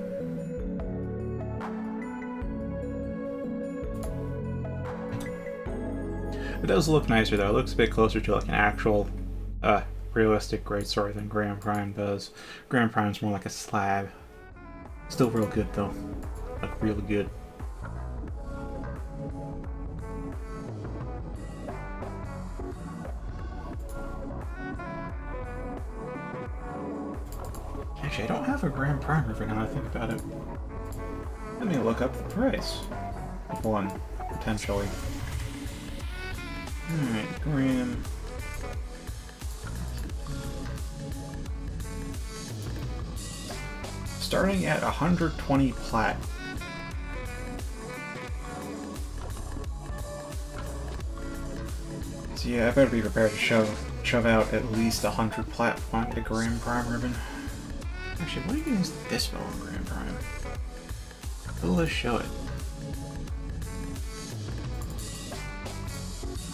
It does look nicer though. It looks a bit closer to like an actual realistic greatsword than Grand Prime does. Grand Prime's more like a slab. Still real good though. Like really good. Actually, I don't have a Grand Prime River now I think about it. Let me look up the price of one, potentially. Alright, Grand. Starting at 120 plat. So yeah, I better be prepared to shove out at least 100 plat on the Grand Prime ribbon. Actually, what do you use this spell on Grand Prime? Let's show it.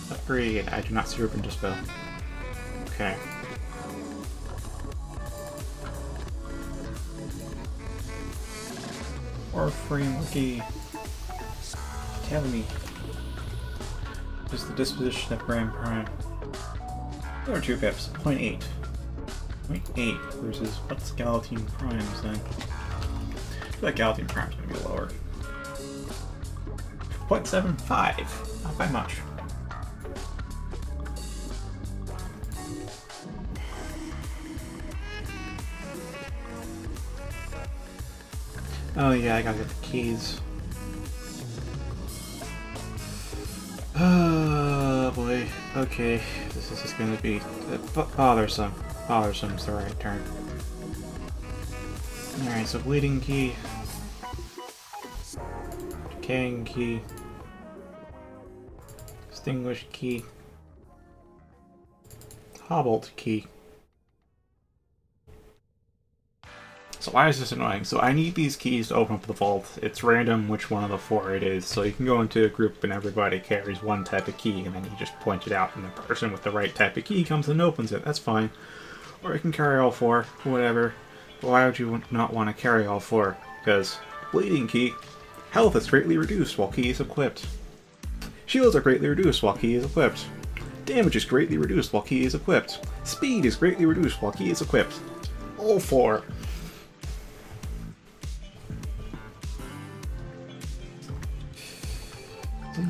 Upgrade. I do not see ribbon dispel. Okay. Or frame lucky. Tell me. Just the disposition of Grand Prime. There are 2 pips. 0.8. 0.8 versus what's Galatine Prime's then? I feel like Galatine Prime's gonna be lower. 0.75. Not by much. Oh yeah, I gotta get the keys. Oh boy. Okay, this is just gonna be bothersome. Bothersome's the right term. Alright, so bleeding key. Decaying key. Extinguished key. Hobbled key. So why is this annoying? So I need these keys to open up the vault. It's random which one of the 4 it is. So you can go into a group and everybody carries one type of key and then you just point it out and the person with the right type of key comes and opens it. That's fine. Or you can carry all 4, whatever. But why would you not want to carry all 4? Because bleeding key, health is greatly reduced while key is equipped. Shields are greatly reduced while key is equipped. Damage is greatly reduced while key is equipped. Speed is greatly reduced while key is equipped. All 4.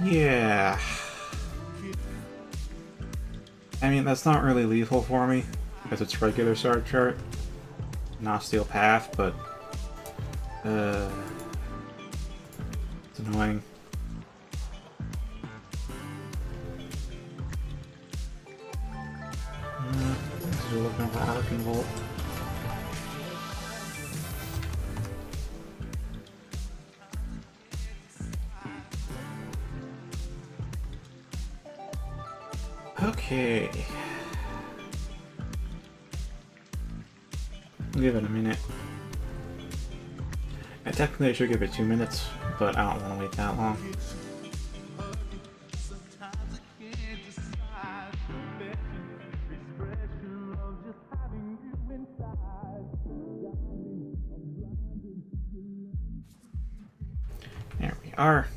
Yeah. I mean, that's not really lethal for me, because it's regular sword chart, not steel path, but it's annoying. We're looking for Arcane Vault. Okay. I'll give it a minute. I technically should give it 2 minutes, but I don't want to wait that long. We are.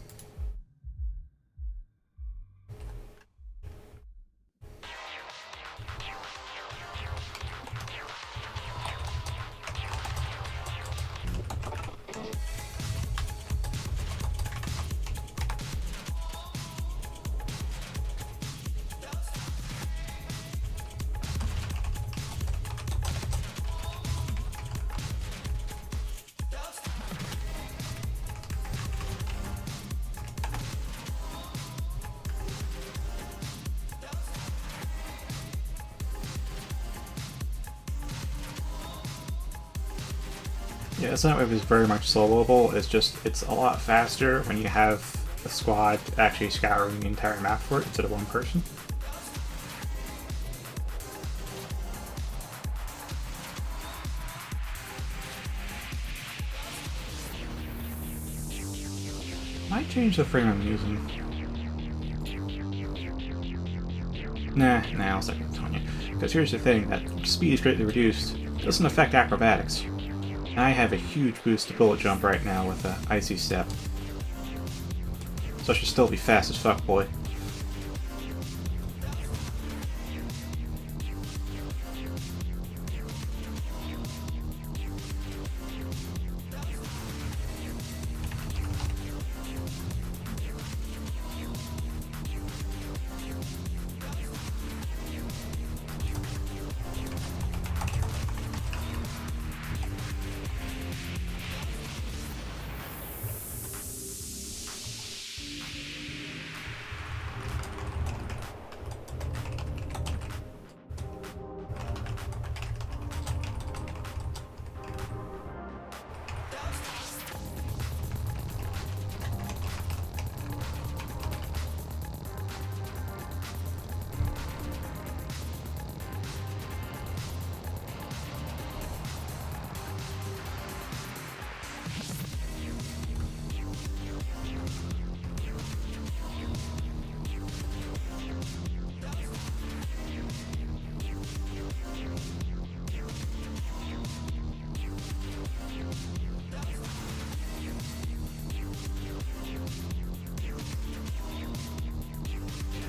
Yeah, it's not is very much soloable. It's just it's a lot faster when you have a squad actually scouring the entire map for it instead of one person. Might change the frame I'm using. Nah, I'll stick with Tonya. Because here's the thing, that speed is greatly reduced doesn't affect acrobatics. I have a huge boost to bullet jump right now with the Icy Step. So I should still be fast as fuck, boy.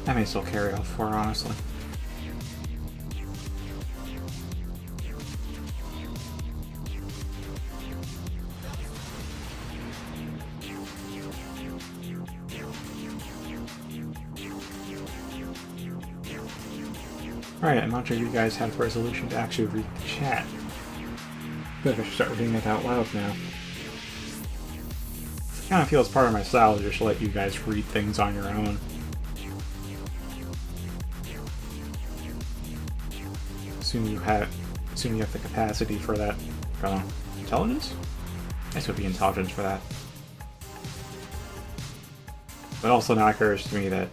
I may still carry all four, honestly. Alright, I'm not sure if you guys have the resolution to actually read the chat. But I should start reading it out loud now. I kind of feel it's part of my style to just let you guys read things on your own. Assuming you have the capacity for that. Intelligence? I guess it would be intelligence for that. But also now occurs to me that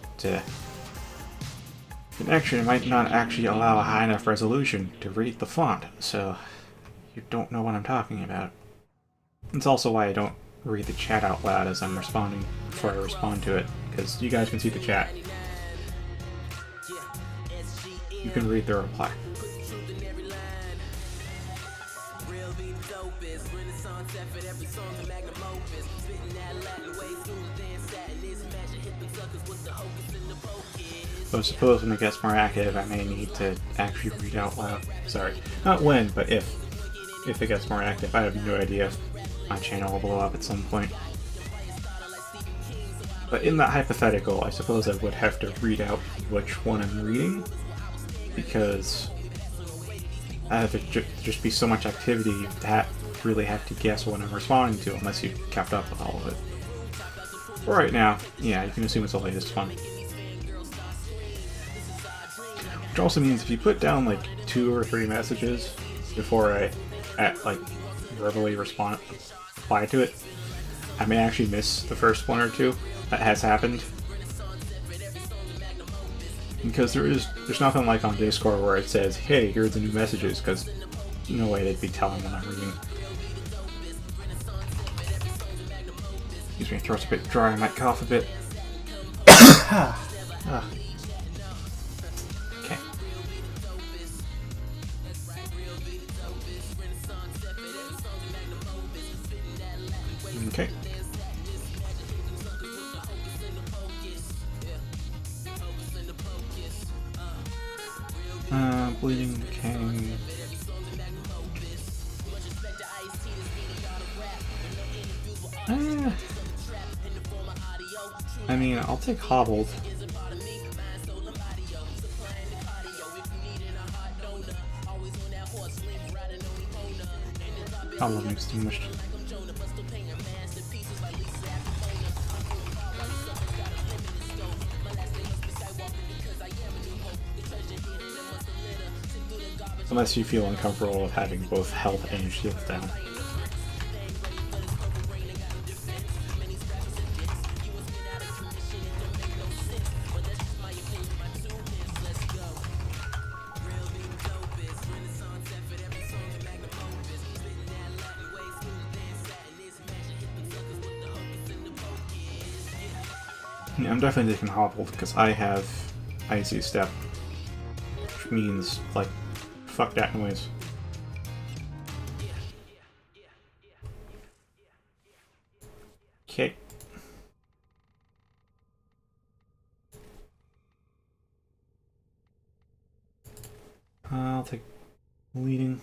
connection might not actually allow a high enough resolution to read the font, so you don't know what I'm talking about. It's also why I don't read the chat out loud as I'm responding before I respond to it, because you guys can see the chat. You can read the reply. So I suppose when it gets more active, I may need to actually read out loud. Sorry. Not when, but if. If it gets more active. I have no idea if my channel will blow up at some point. But in that hypothetical, I suppose I would have to read out which one I'm reading, because I have to just be so much activity you really have to guess what I'm responding to unless you've kept up with all of it. But right now, yeah, you can assume it's the latest one. Which also means if you put down like 2 or 3 messages before I verbally reply to it, I may actually miss the first 1 or 2. That has happened. Because there's nothing like on Discord where it says, hey, here are the new messages, because no way they'd be telling when I'm reading. Excuse me, throat's a bit dry, I might cough a bit. Okay. Okay. Bleeding King. I mean, I'll take Hobbled. Hobbled and Extinguished. Unless you feel uncomfortable with having both health and shields down. Yeah, I'm definitely taking Hobbled because I have Icy Step, which means, like, fuck that noise. Okay. I'll take Bleeding.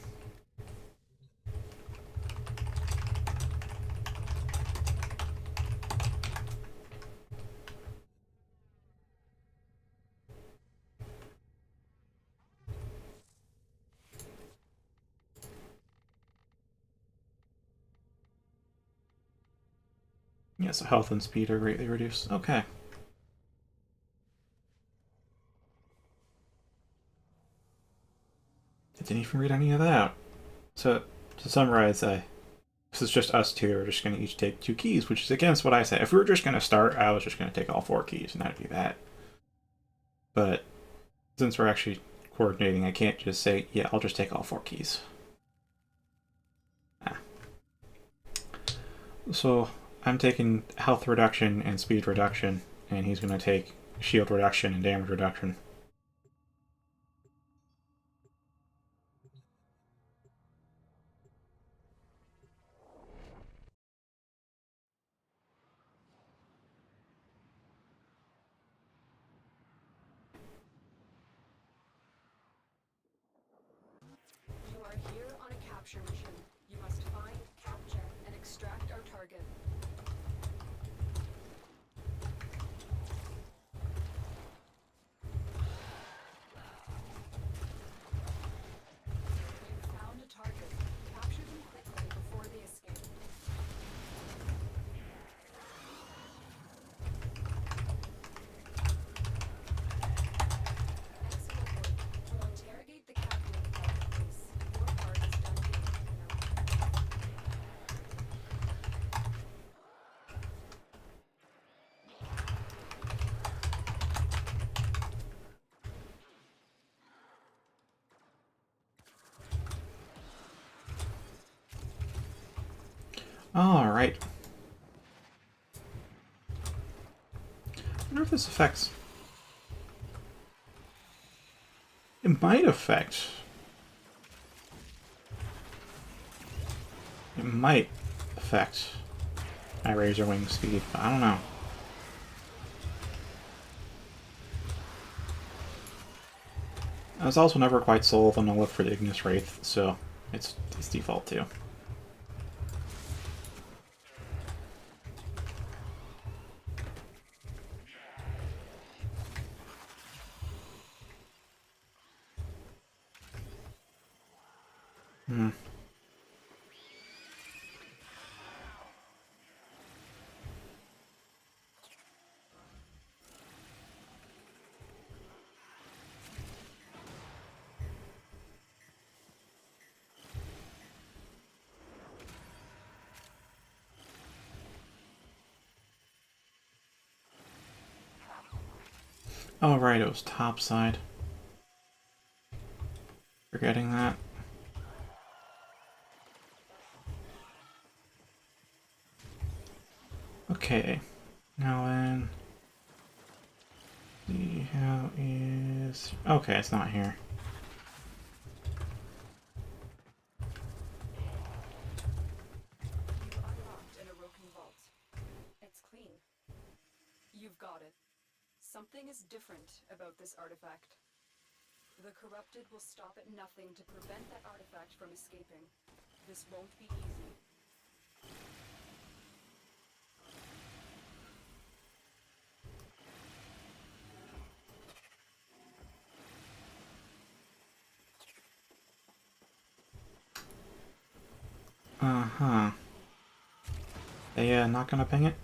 Yeah, so health and speed are greatly reduced. Okay. I didn't even read any of that. So, to summarize, this is just us two. We're just going to each take 2 keys, which is against what I said. If we were just going to start, I was just going to take all 4 keys, and that'd be that. But since we're actually coordinating, I can't just say, yeah, I'll just take all 4 keys. So I'm taking health reduction and speed reduction, and he's going to take shield reduction and damage reduction. You are here on a capture mission. You must find, capture, and extract our target. You found a target. Capture them quickly before they escape. Excellent work. We'll interrogate the captain without the police. Your part is done here. Alright. I wonder if this affects... It might affect... It might affect my Razor Wing speed, but I don't know. I was also never quite sold on the look for the Ignis Wraith, so it's default too. Hmm. Oh, right, it was topside. Forgetting that. Okay, now then... See how is... Okay, it's not here. You've unlocked an Orokin vault. It's clean. You've got it. Something is different about this artifact. The corrupted will stop at nothing to prevent that artifact from escaping. This won't be easy. Uh-huh. They, not gonna ping it?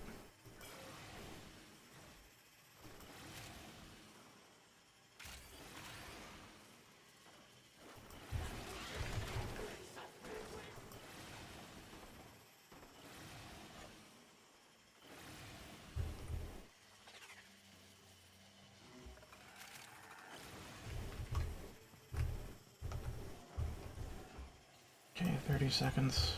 Okay, 30 seconds.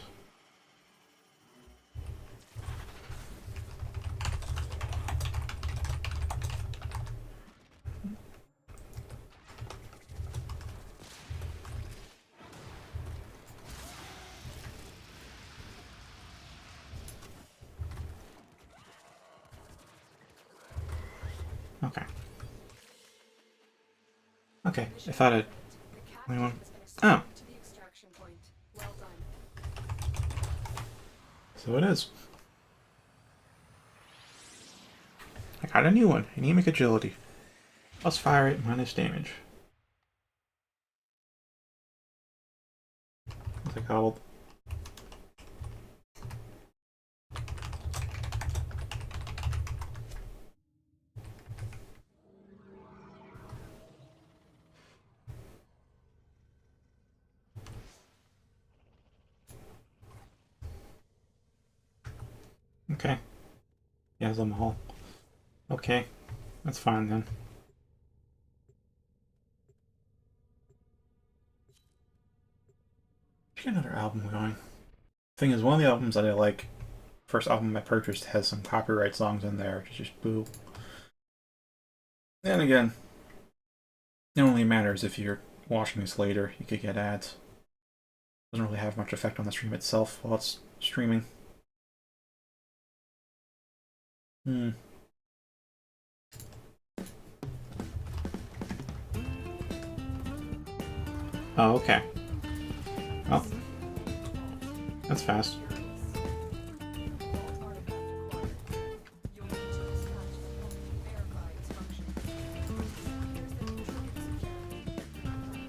Okay. Okay, I thought it... The captain Anyone? has been Oh, escorted to the extraction point. Well done. so it is. I got a new one. Anemic agility. Plus fire rate, minus damage. What's it called? Okay. He has them all. Okay. That's fine then. Get another album going. Thing is, one of the albums that I like, first album I purchased, has some copyright songs in there, which is just boo. Then again, it only matters if you're watching this later. You could get ads. Doesn't really have much effect on the stream itself while it's streaming. Oh, okay. Well, that's fast. Vault artifact acquired. You'll need to dispatch the vault and verify its function. Here's the new target security. Found the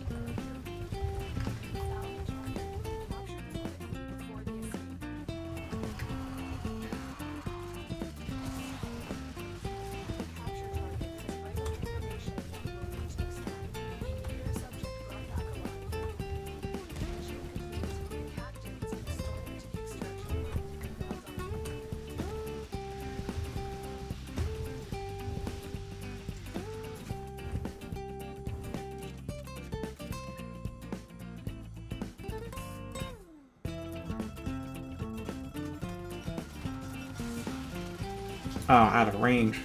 target. Capture them quickly before they escape. Capture target has vital information that we will need to extract. We need your subject brought back alive. Mission complete. The captain has been escorted to the extraction point. Well done. Oh, out of range.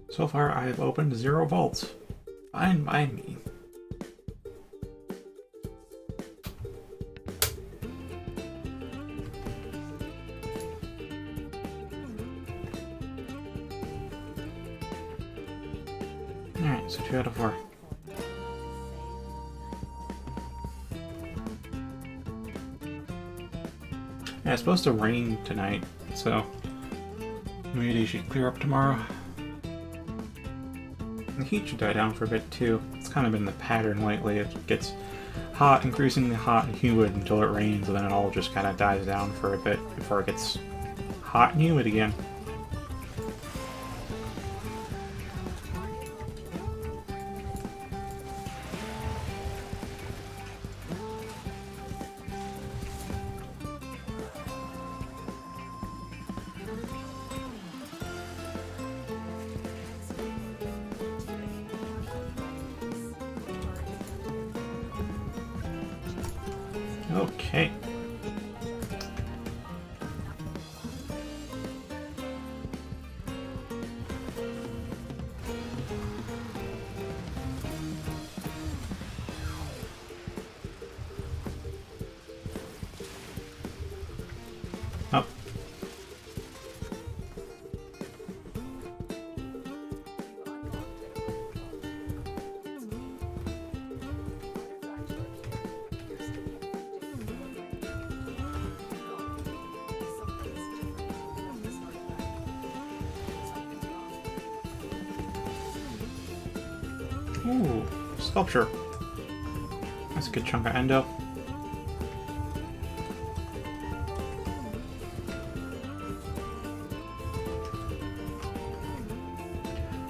So far, I have opened 0 vaults. Fine by me. Alright, so 2 out of 4. Yeah, it's supposed to rain tonight, so maybe they should clear up tomorrow. The heat should die down for a bit too. It's kind of been the pattern lately. It gets increasingly hot and humid until it rains, and then it all just kind of dies down for a bit before it gets hot and humid again. Okay. Oh. Ooh, sculpture. That's a good chunk of endo.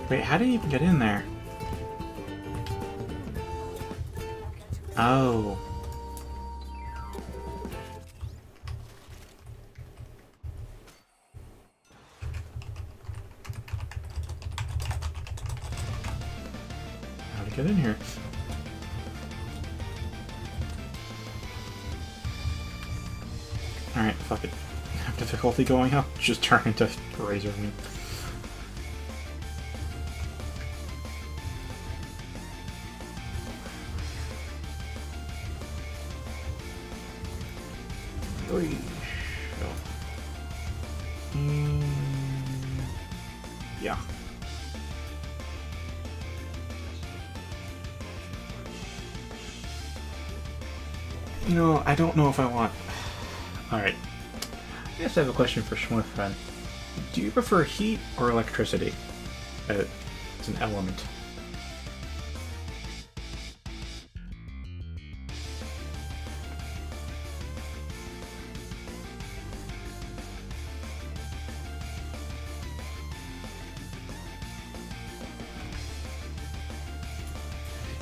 Wait, how do you even get in there? Oh. How to get in here? Alright, fuck it. Have difficulty going up? Just turn into Razor me. Yeah. You know, I don't know if I want... Alright. I guess I have a question for Schmorfriend. Do you prefer heat or electricity as an element?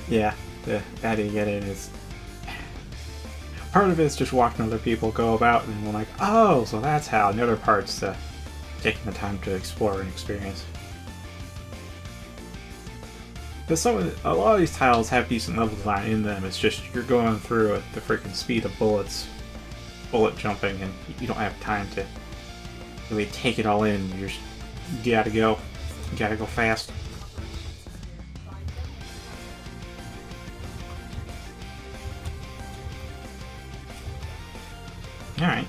Yeah, how do you get it is... Part of it's just watching other people go about and I'm like, oh, so that's how. And the other part's taking the time to explore and experience. Because a lot of these tiles have decent level design in them, it's just you're going through at the freaking speed of bullets, bullet jumping, and you don't have time to really take it all in. You gotta go. You gotta go fast. Alright.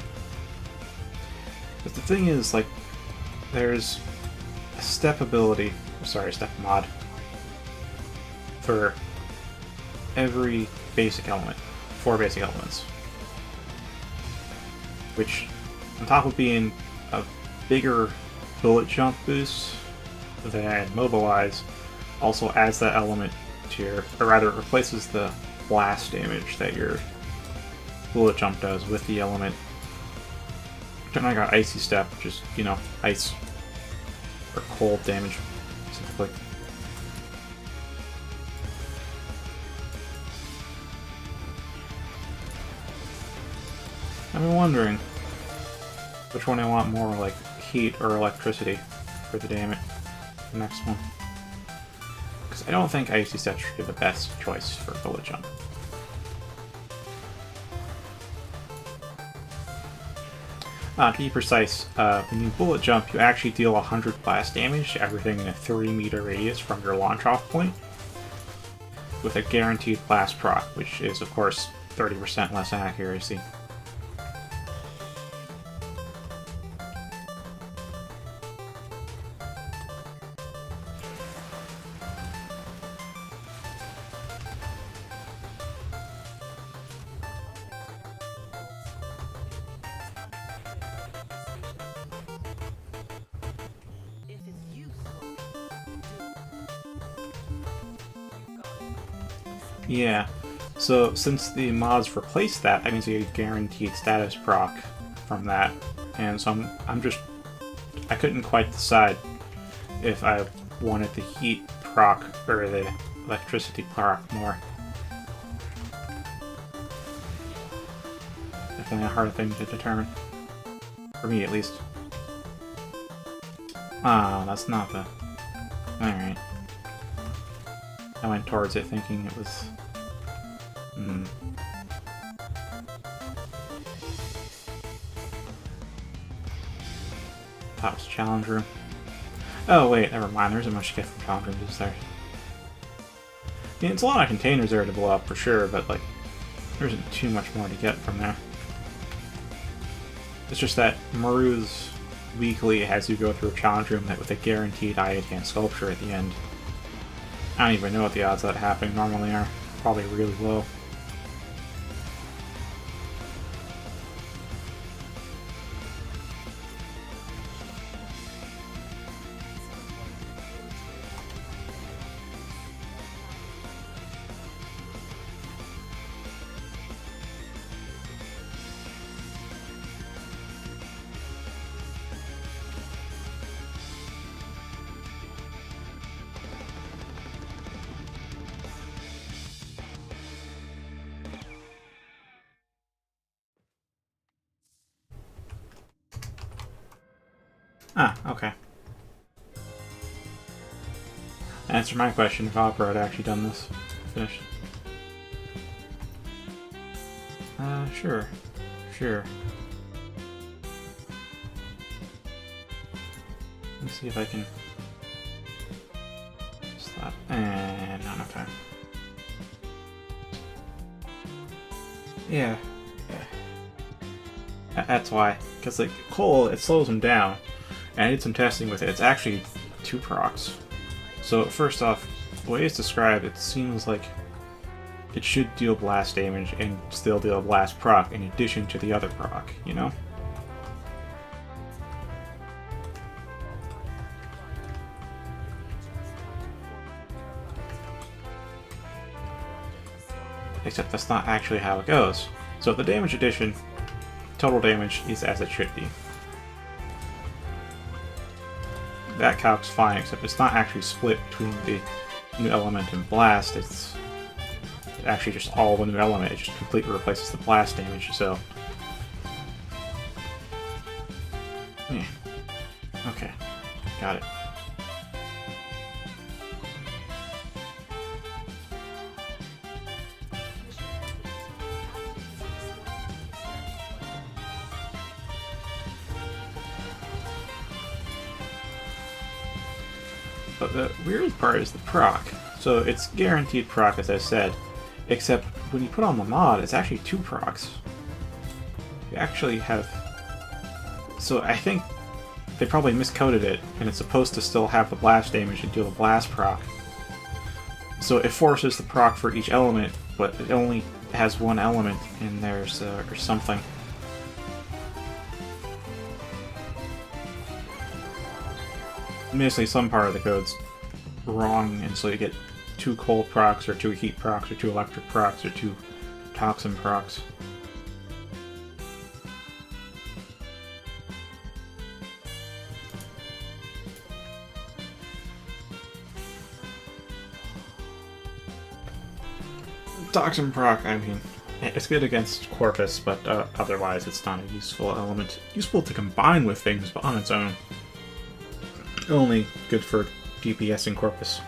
But the thing is, like, there's a step ability, sorry, step mod, for every basic element, 4 basic elements. Which, on top of being a bigger bullet jump boost than Mobilize, also adds that element to your, or rather, it replaces the blast damage that your bullet jump does with the element. Then I got Icy Step, which is, you know, ice or cold damage specifically. I've been wondering which one I want more, like heat or electricity for the damage. The next one. Because I don't think Icy Step should be the best choice for bullet jump. To be precise, when you bullet jump, you actually deal 100 blast damage to everything in a 3-meter radius from your launch off point, with a guaranteed blast proc, which is, of course, 30% less accuracy. Yeah, so since the mods replaced that, that means you get a guaranteed status proc from that, and so I'm just I couldn't quite decide if I wanted the heat proc or the electricity proc more. Definitely a hard thing to determine. For me, at least. Ah, that's not the... Alright. I went towards it thinking it was... Pop's challenge room. Oh wait, never mind, there isn't much to get from challenge rooms, is there? I mean, it's a lot of containers there to blow up for sure, but like, there isn't too much more to get from there. It's just that Maru's weekly has you go through a challenge room that with a guaranteed Iatan sculpture at the end. I don't even know what the odds of that happening normally are. Probably really low. Ah, okay. Answer my question if Opera had actually done this. Finished. Sure. Sure. Let's see if I can... Stop. And not enough time. Yeah. That's why. Because, like, coal, it slows them down. And I did some testing with it. It's actually 2 procs. So, first off, the way it's described, it seems like it should deal blast damage and still deal a blast proc in addition to the other proc, you know? Except that's not actually how it goes. So the damage addition, total damage is as it should be. That calc's fine, except it's not actually split between the new element and blast, it's actually just all the new element, it just completely replaces the blast damage, so... Yeah. Okay. Got it. But the weird part is the proc. So it's guaranteed proc, as I said, except when you put on the mod, it's actually 2 procs. You actually have... So I think they probably miscoded it, and it's supposed to still have the blast damage and do the blast proc. So it forces the proc for each element, but it only has 1 element in there, so, or something. Basically, some part of the code's wrong, and so you get 2 cold procs, or 2 heat procs, or 2 electric procs, or 2 toxin procs. Toxin proc, I mean, it's good against Corpus, but otherwise it's not a useful element. Useful to combine with things, but on its own. Only good for DPS and Corpus.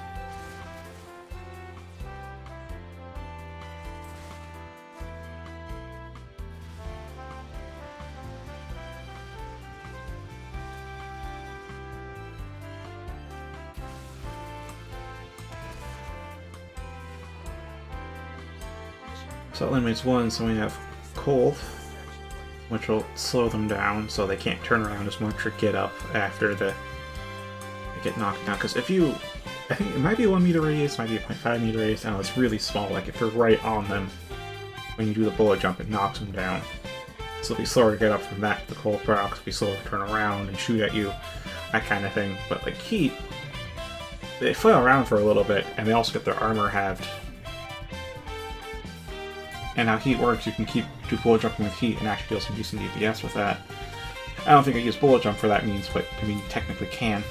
So it eliminates 1, so we have cold, which will slow them down so they can't turn around as much or get up after they get knocked down. Because if you, I think it might be a 1 meter radius, might be a 0.5 meter radius, and it's really small, like if you're right on them when you do the bullet jump, it knocks them down. So it'll be slower to get up from that to the cold procs, it'll be slower to turn around and shoot at you, that kind of thing. But like heat, they flail around for a little bit, and they also get their armor halved. And how heat works, you can keep do bullet jumping with heat and actually deal some decent DPS with that. I don't think I use bullet jump for that means, but I mean, you technically can.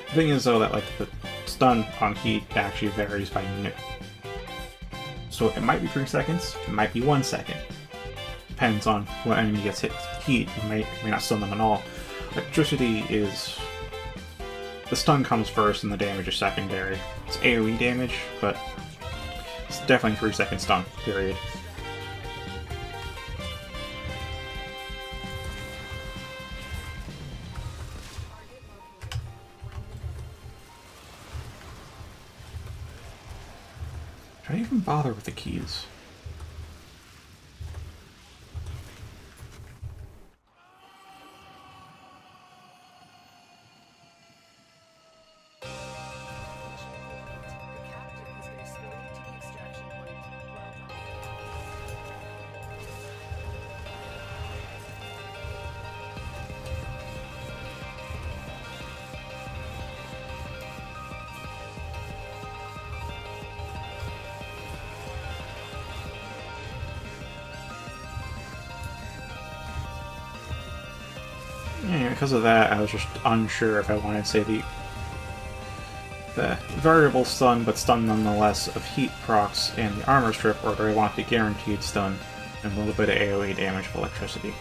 The thing is, though, that like the stun on heat actually varies by unit. So it might be 3 seconds, it might be 1 second. Depends on what enemy gets hit with heat, you may not stun them at all. Electricity is... the stun comes first and the damage is secondary. It's AoE damage, but it's definitely 3 second stun, period. Should I even bother with the keys? Yeah, because of that, I was just unsure if I wanted to say the variable stun, but stun nonetheless, of heat procs and the armor strip, or do I want the guaranteed stun and a little bit of AoE damage of electricity.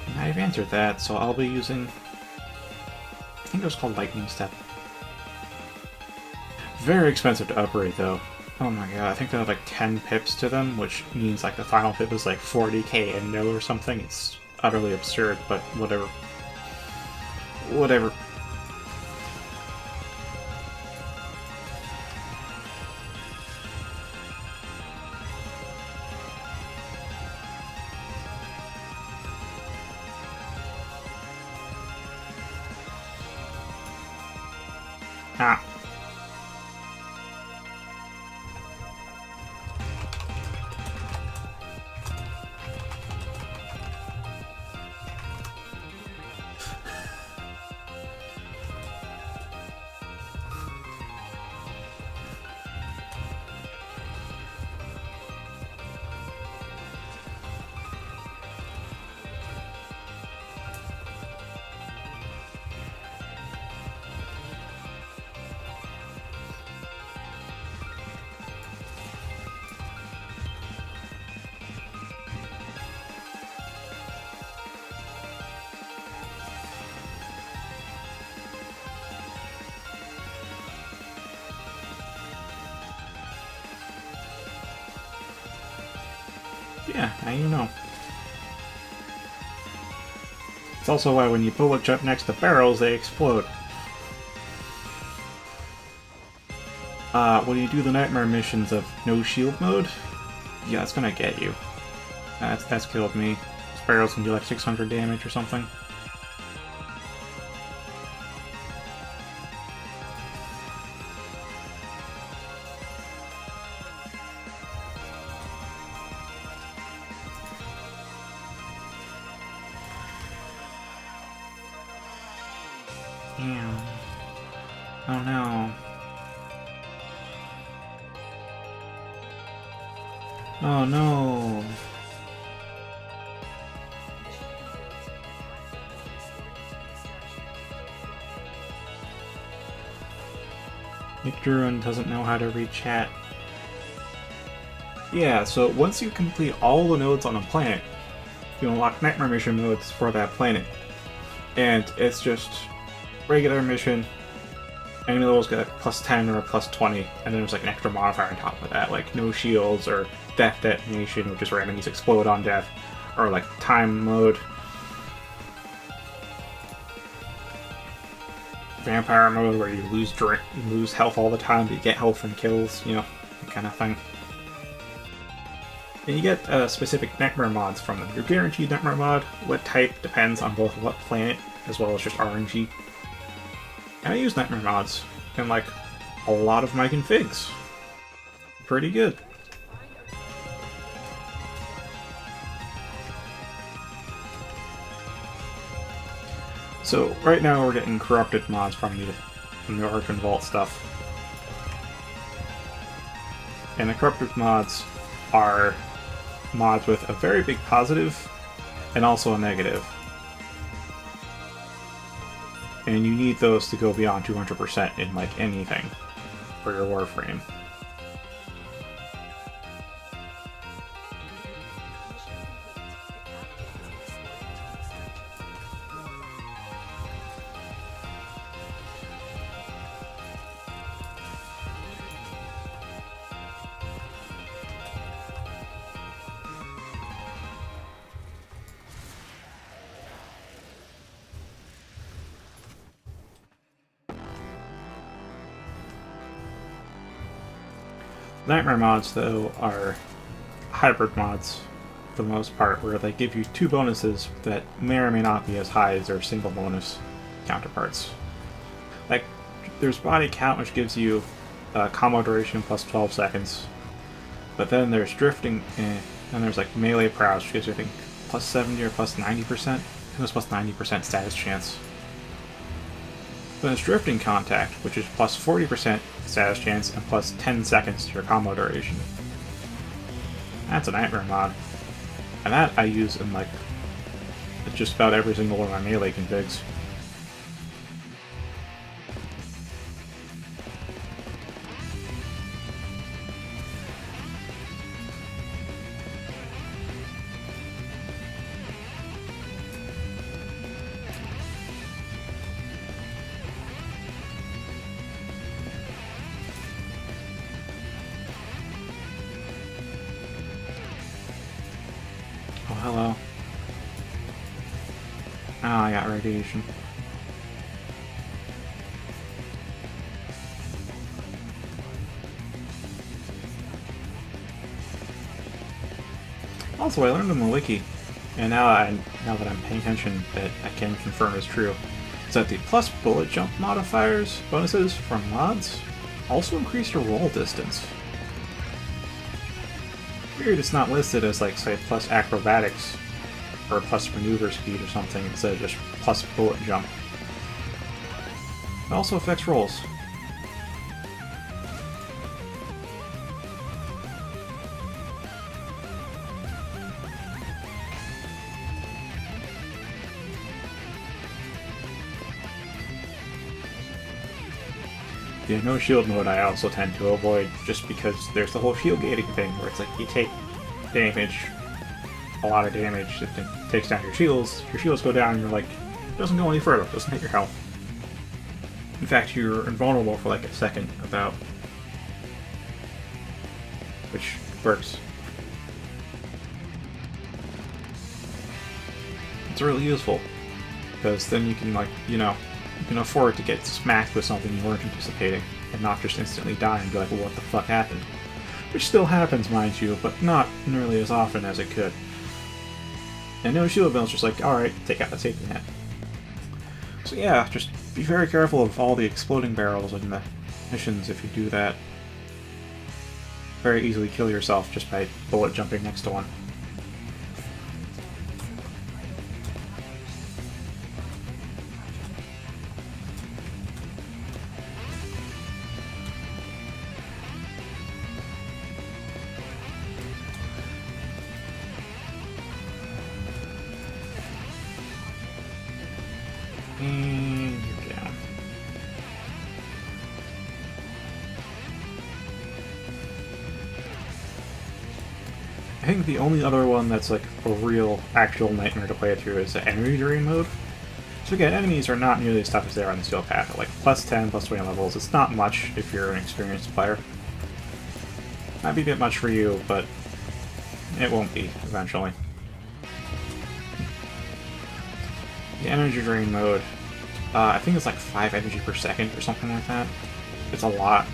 And I've answered that, so I'll be using... I think it was called Lightning Step. Very expensive to upgrade, though. Oh my god, I think they have like 10 pips to them, which means like the final pip is like 40k and no or something. It's utterly absurd, but whatever. Whatever. Ah. Yeah, now you know. It's also why when you bullet jump next to barrels, they explode. When you do the nightmare missions of no shield mode, yeah, that's gonna get you. That's killed me. These barrels can do like 600 damage or something. Damn. Oh no. Oh no. Nick Druin doesn't know how to read chat. Yeah, so once you complete all the nodes on a planet, you unlock Nightmare Mission modes for that planet. And it's just regular mission, enemy levels get plus 10 or plus 20, and then there's like an extra modifier on top of that, like no shields or death detonation, which is where enemies explode on death, or like time mode, vampire mode where you lose health all the time, but you get health from kills, you know, that kind of thing. And you get specific nightmare mods from them. Your guaranteed nightmare mod, what type depends on both what planet as well as just RNG. And I use nightmare mods in like a lot of my configs. Pretty good. So right now we're getting corrupted mods from the Archon Vault stuff. And the corrupted mods are mods with a very big positive and also a negative. And you need those to go beyond 200% in like anything for your Warframe. Nightmare mods, though, are hybrid mods for the most part, where they give you two bonuses that may or may not be as high as their single bonus counterparts. Like, there's body count, which gives you combo duration plus 12 seconds, but then there's drifting, and there's like melee prowess, which gives you, I think, plus 70 or plus 90%. I think it was plus 90% status chance. Then there's drifting contact, which is plus 40% status chance and plus 10 seconds to your combo duration. That's a nightmare mod. And that I use in like just about every single one of my melee configs. Oh, hello. Oh, I got radiation. Also, I learned in the wiki, and now that I'm paying attention, that I can confirm is true, is that the plus bullet jump modifiers bonuses from mods also increase your roll distance. Weird, it's not listed as like, say, plus acrobatics or plus maneuver speed or something instead of just plus bullet jump. It also affects rolls. The no shield mode I also tend to avoid just because there's the whole shield gating thing where it's like you take damage, a lot of damage, it takes down your shields go down and you're like, it doesn't go any further, it doesn't hit your health. In fact, you're invulnerable for like a second about, which works. It's really useful because then you can, like, you know, you can afford to get smacked with something you weren't anticipating, and not just instantly die and be like, well, what the fuck happened? Which still happens, mind you, but not nearly as often as it could. And no shield build's just like, alright, take out the safety net. So yeah, just be very careful of all the exploding barrels in the missions if you do that. Very easily kill yourself just by bullet jumping next to one. And you're down. I think the only other one that's like a real, actual nightmare to play through is the energy drain mode. So again, enemies are not nearly as tough as they are on the Steel Path. At like plus 10, plus 20 levels, it's not much if you're an experienced player. Might be a bit much for you, but it won't be, eventually. The energy drain mode, I think it's like 5 energy per second or something like that. It's a lot.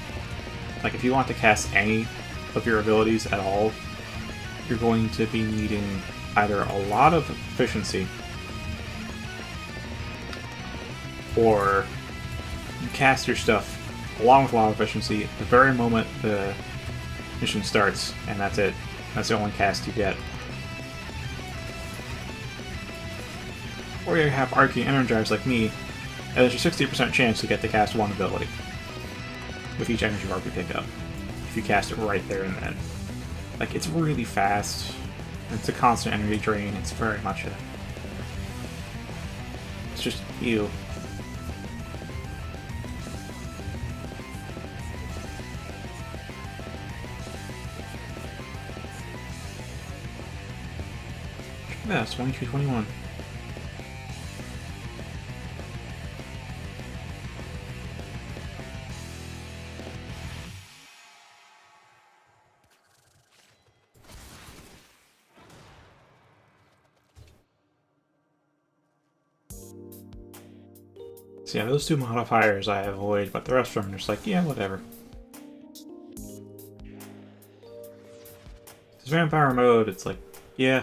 Like, if you want to cast any of your abilities at all, you're going to be needing either a lot of efficiency, or you cast your stuff along with a lot of efficiency the very moment the mission starts, and that's it. That's the only cast you get. Or you have Arcane Energized like me, and there's a 60% chance to get to cast one ability with each energy orb you pick up, if you cast it right there and then. Like, it's really fast, it's a constant energy drain, it's very much a... It's just, ew. Yeah, it's 22-21. So yeah, those two modifiers I avoid, but the rest of them are just like, yeah, whatever. This vampire mode, it's like, yeah,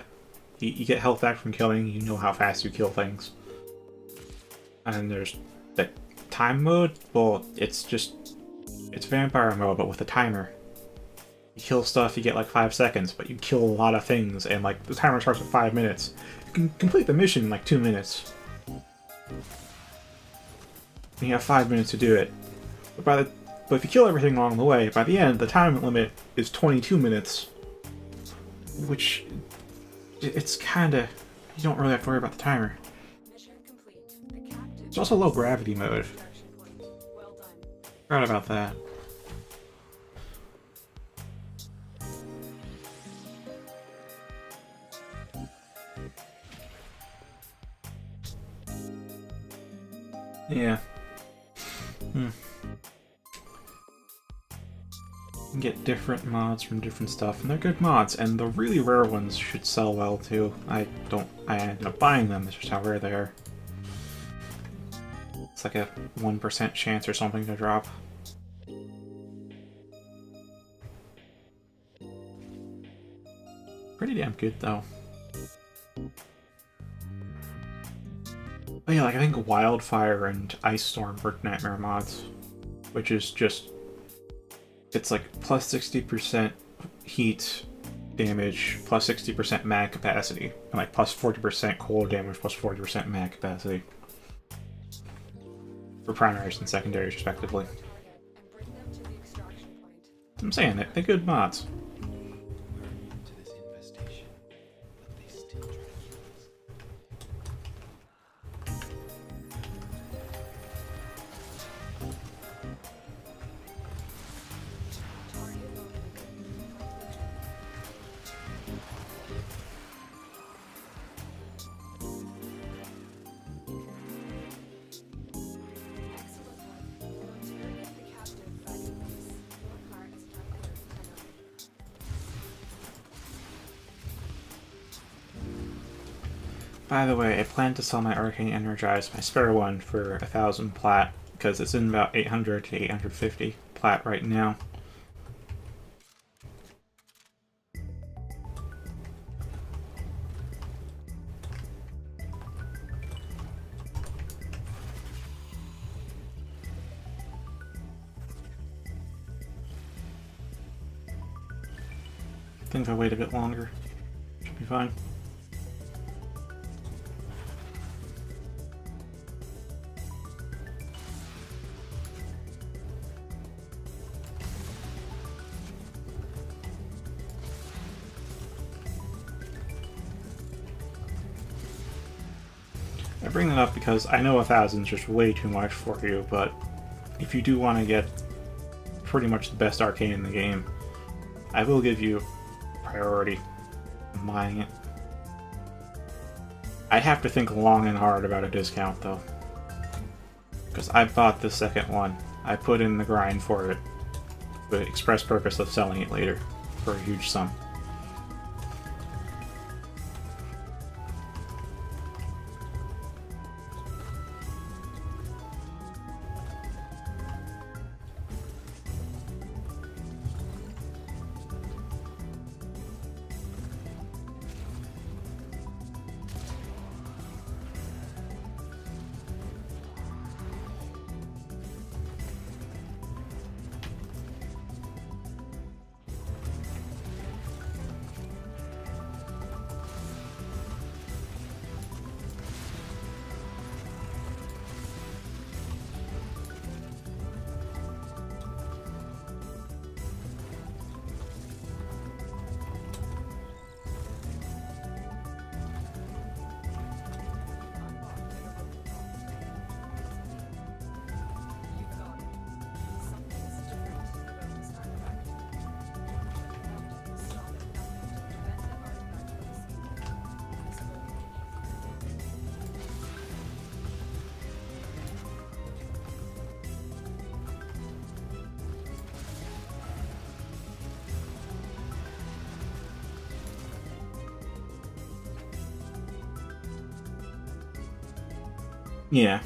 you get health back from killing, you know how fast you kill things. And then there's the time mode, well, it's vampire mode, but with a timer. You kill stuff, you get like 5 seconds, but you kill a lot of things, and like the timer starts at 5 minutes. You can complete the mission in like 2 minutes. And you have 5 minutes to do it. But if you kill everything along the way, by the end, the time limit is 22 minutes. Which, it's kinda... You don't really have to worry about the timer. It's also low gravity mode. Forgot about that. Yeah. You can get different mods from different stuff, and they're good mods, and the really rare ones should sell well too. I ended up buying them, it's just how rare they are. It's like a 1% chance or something to drop. Pretty damn good though. Oh yeah, like I think Wildfire and Ice Storm were Nightmare mods, which is just, it's like plus 60% heat damage, plus 60% mag capacity, and like plus 40% cold damage, plus 40% mag capacity. For primaries and secondaries, respectively. I'm saying it, they're good mods. By the way, I plan to sell my Arcane Energize, my spare one, for 1,000 plat, because it's in about 800 to 850 plat right now. I think if I wait a bit longer, should be fine. I bring that up because I know 1,000 is just way too much for you, but if you do want to get pretty much the best arcane in the game, I will give you priority in buying it. I'd have to think long and hard about a discount though, because I bought the second one. I put in the grind for it, for the express purpose of selling it later for a huge sum. Yeah.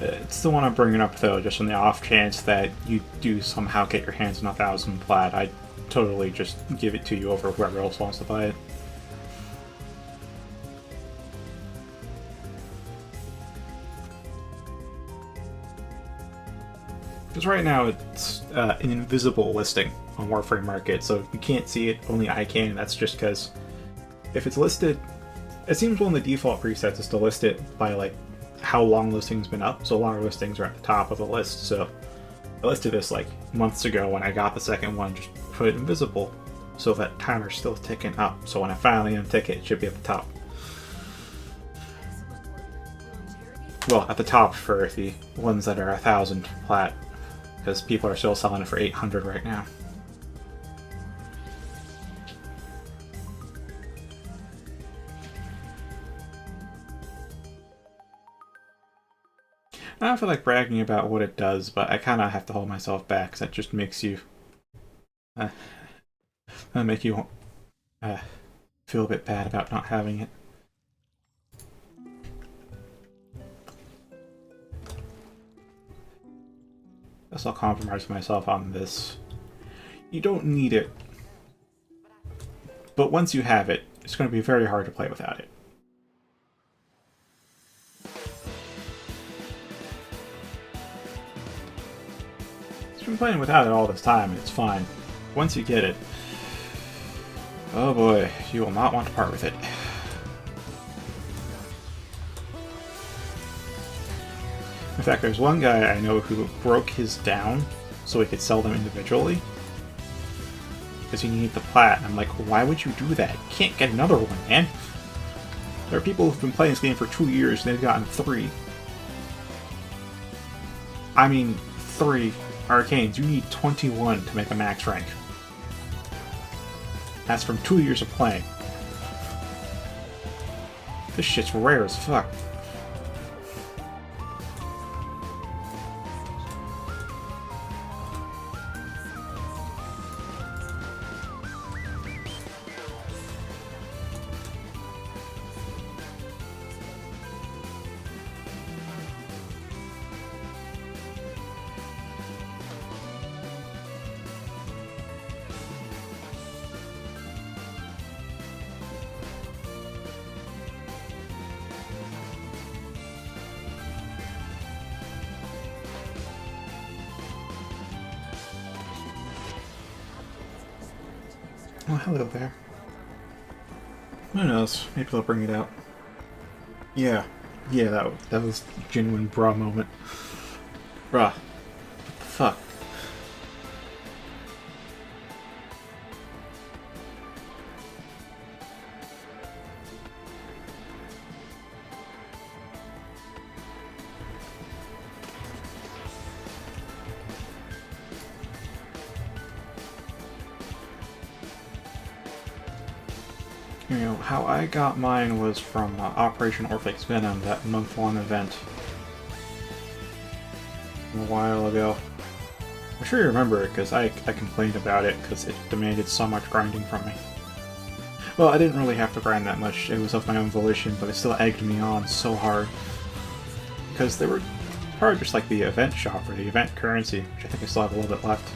It's the one I'm bringing up, though, just on the off chance that you do somehow get your hands on 1,000 plat. I totally just give it to you over whoever else wants to buy it. Because right now it's an invisible listing on Warframe Market, so you can't see it, only I can, and that's just because if it's listed, it seems one of the default presets is to list it by like how long listing's been up, so longer listings are at the top of the list. So I listed this like months ago when I got the second one, just put it invisible so that timer's still ticking up, so when I finally untick it, it should be at the top. Well, at the top for the ones that are 1,000 plat, because people are still selling it for 800 right now. I don't feel like bragging about what it does, but I kind of have to hold myself back, because that just makes you feel a bit bad about not having it. Guess I'll compromise myself on this. You don't need it, but once you have it, it's going to be very hard to play without it. I've been playing without it all this time, and it's fine. Once you get it, oh boy, you will not want to part with it. In fact, there's one guy I know who broke his down so he could sell them individually. Because he needed the plat. I'm like, why would you do that? You can't get another one, man. There are people who've been playing this game for 2 years and they've gotten 3. I mean, 3 arcanes. You need 21 to make a max rank. That's from 2 years of playing. This shit's rare as fuck. Oh, hello there. Who knows? Maybe they'll bring it out. Yeah, that was a genuine bra moment. Bruh. What the fuck? You know, how I got mine was from Operation Orphex Venom, that month-long event a while ago. I'm sure you remember it, because I complained about it, because it demanded so much grinding from me. Well, I didn't really have to grind that much, it was of my own volition, but it still egged me on so hard. Because they were part of just like the event shop, or the event currency, which I think I still have a little bit left.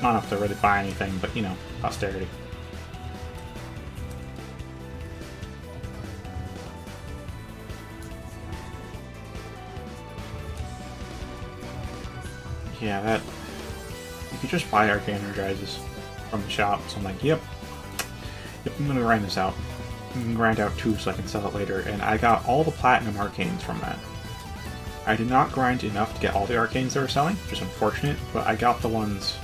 Not enough to really buy anything, but you know, posterity. Yeah, that... You could just buy Arcane Energizes from the shop, so I'm like, yep, I'm gonna grind this out. I'm gonna grind out 2 so I can sell it later, and I got all the Platinum Arcanes from that. I did not grind enough to get all the Arcanes they were selling, which is unfortunate, but I got the ones,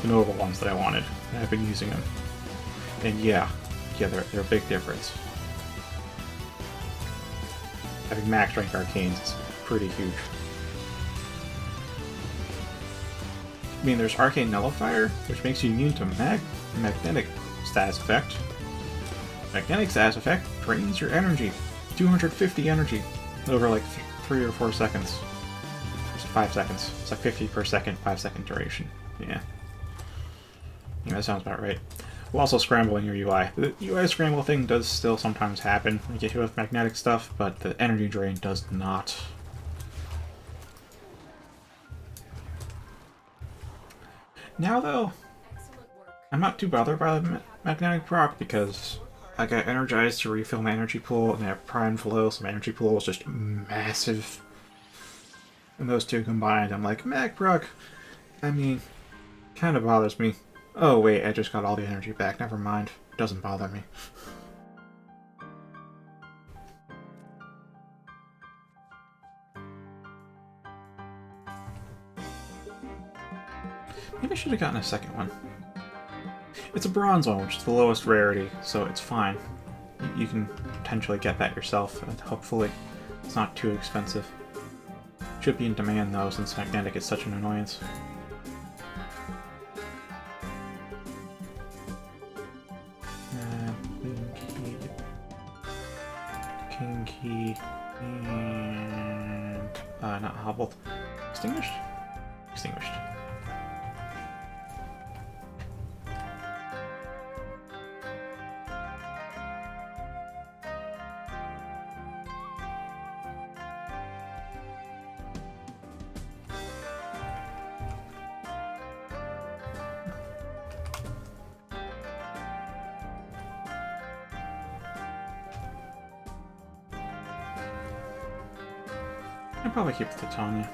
the notable ones that I wanted, and I've been using them. And yeah, they're a big difference. Having max rank Arcanes is pretty huge. I mean, there's Arcane Nullifier, which makes you immune to magnetic status effect. Magnetic status effect drains your energy. 250 energy over like 3 or 4 seconds. It's 5 seconds. It's like 50 per second, 5 second duration. Yeah. Yeah, that sounds about right. while also scrambling your UI. The UI scramble thing does still sometimes happen when you get hit with magnetic stuff, but the energy drain does not. Now though, I'm not too bothered by the magnetic proc because I got energized to refill my energy pool and I have prime flow, so my energy pool is just massive. And those two combined, I'm like, mag proc, I mean, kind of bothers me. Oh wait, I just got all the energy back, never mind. It doesn't bother me. Maybe I should have gotten a second one. It's a bronze one, which is the lowest rarity, so it's fine. You can potentially get that yourself, and hopefully it's not too expensive. Should be in demand though, since magnetic is such an annoyance. King key, and not hobbled. Extinguished? Extinguished. I'll probably keep the Titania.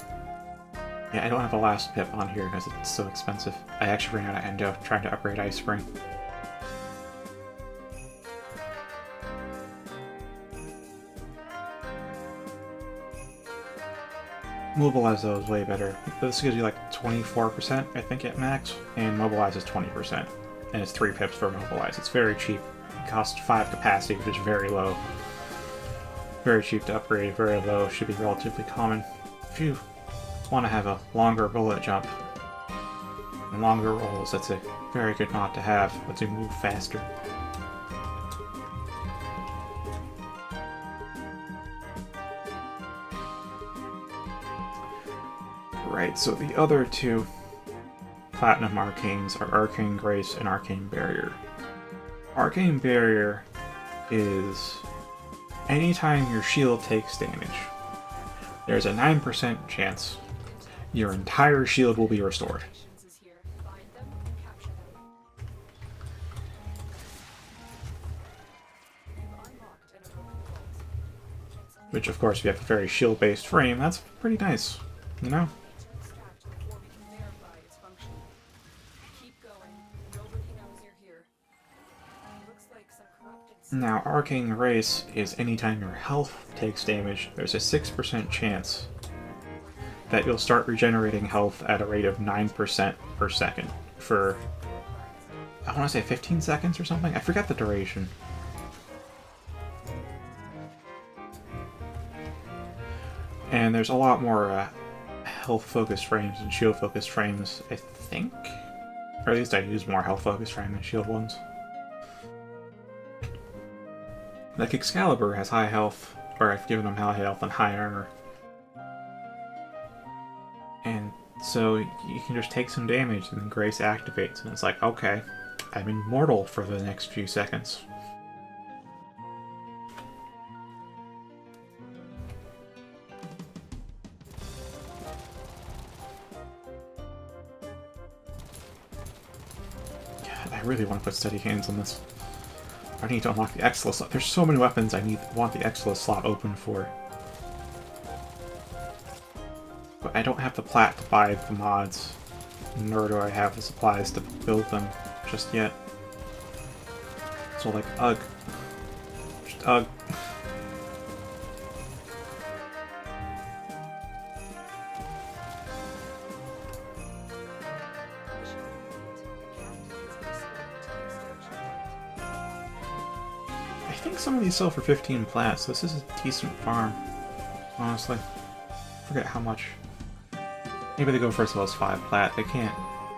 Yeah, I don't have the last pip on here because it's so expensive. I actually ran out of endo trying to upgrade Ice Spring. Mobilize though is way better. This gives you like 24%, I think, at max, and Mobilize is 20%. And it's 3 pips for Mobilize. It's very cheap. It costs 5 capacity, which is very low. Very cheap to upgrade, very low, should be relatively common. If you want to have a longer bullet jump and longer rolls, that's a very good mod to have. Lets you move faster. Right, so the other two Platinum Arcanes are Arcane Grace and Arcane Barrier. Arcane Barrier is anytime your shield takes damage, there's a 9% chance your entire shield will be restored. Which, of course, if you have a very shield-based frame, that's pretty nice, you know? Now, Arcane Grace is anytime your health takes damage, there's a 6% chance that you'll start regenerating health at a rate of 9% per second for, I want to say 15 seconds or something? I forgot the duration. And there's a lot more health-focused frames and shield-focused frames, I think? Or at least I use more health-focused frame than shield ones. Like Excalibur has high health, or I've given them high health and high armor. And so you can just take some damage and then Grace activates, and it's like, okay, I'm immortal for the next few seconds. God, I really want to put steady hands on this. I need to unlock the Exilus slot. There's so many weapons I want the Exilus slot open for. But I don't have the plat to buy the mods, nor do I have the supplies to build them just yet. So like, ugh. Just ugh. I think some of these sell for 15 plats, so this is a decent farm, honestly. I forget how much. Maybe they go for as low as 5 plat. They can't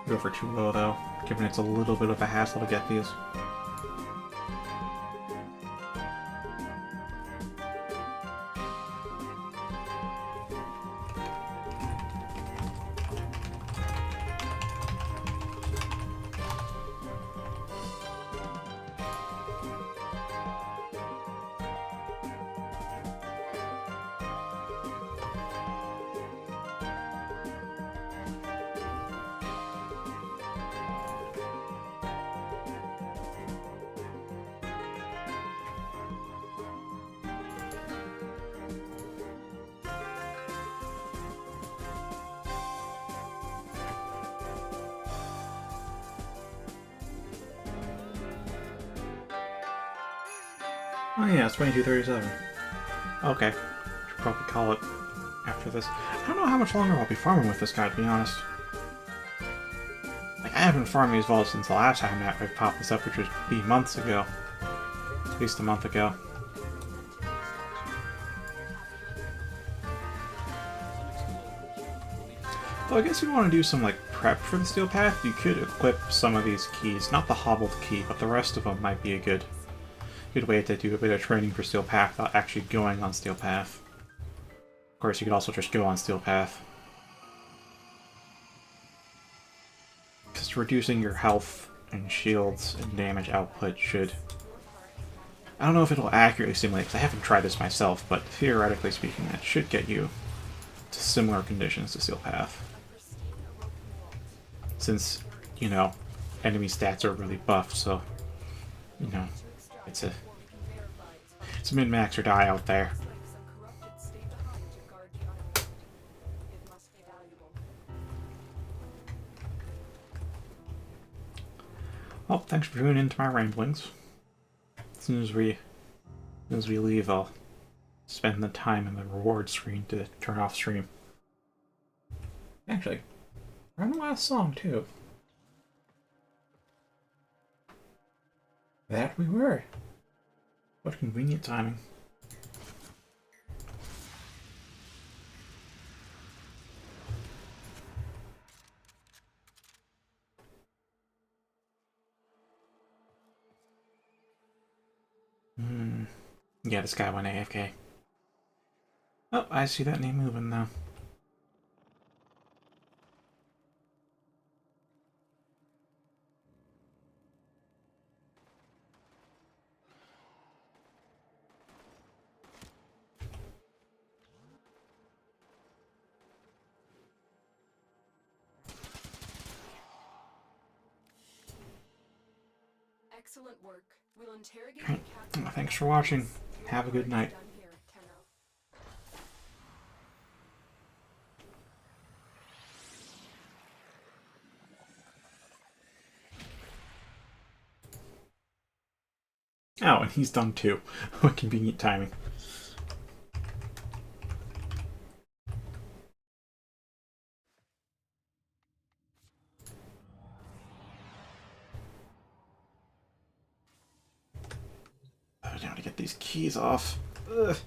go for too low though, given it's a little bit of a hassle to get these. Oh yeah, it's 22:37. Okay. Should probably call it after this. I don't know how much longer I'll be farming with this guy, to be honest. Like, I haven't farmed these vaults since the last time that I popped this up, which was months ago. At least a month ago. Though I guess if you want to do some, like, prep for the Steel Path, you could equip some of these keys. Not the hobbled key, but the rest of them might be a good way to do a bit of training for Steel Path without actually going on Steel Path. Of course, you could also just go on Steel Path. Because reducing your health and shields and damage output should... I don't know if it'll accurately simulate, because I haven't tried this myself, but theoretically speaking, that should get you to similar conditions to Steel Path. Since, you know, enemy stats are really buffed, so, you know, it's a min-max or die out there. Well, thanks for tuning into my ramblings. As soon as we leave, I'll spend the time in the reward screen to turn off stream. Actually, we're on the last song too. That we were. What convenient timing. Yeah, this guy went AFK. Oh, I see that name moving now. Excellent work. We'll interrogate the captain. Thanks for watching. Have a good night. Done here, Tenno. Oh, and he's done too. What convenient timing. Oh, now to get these keys off. Ugh.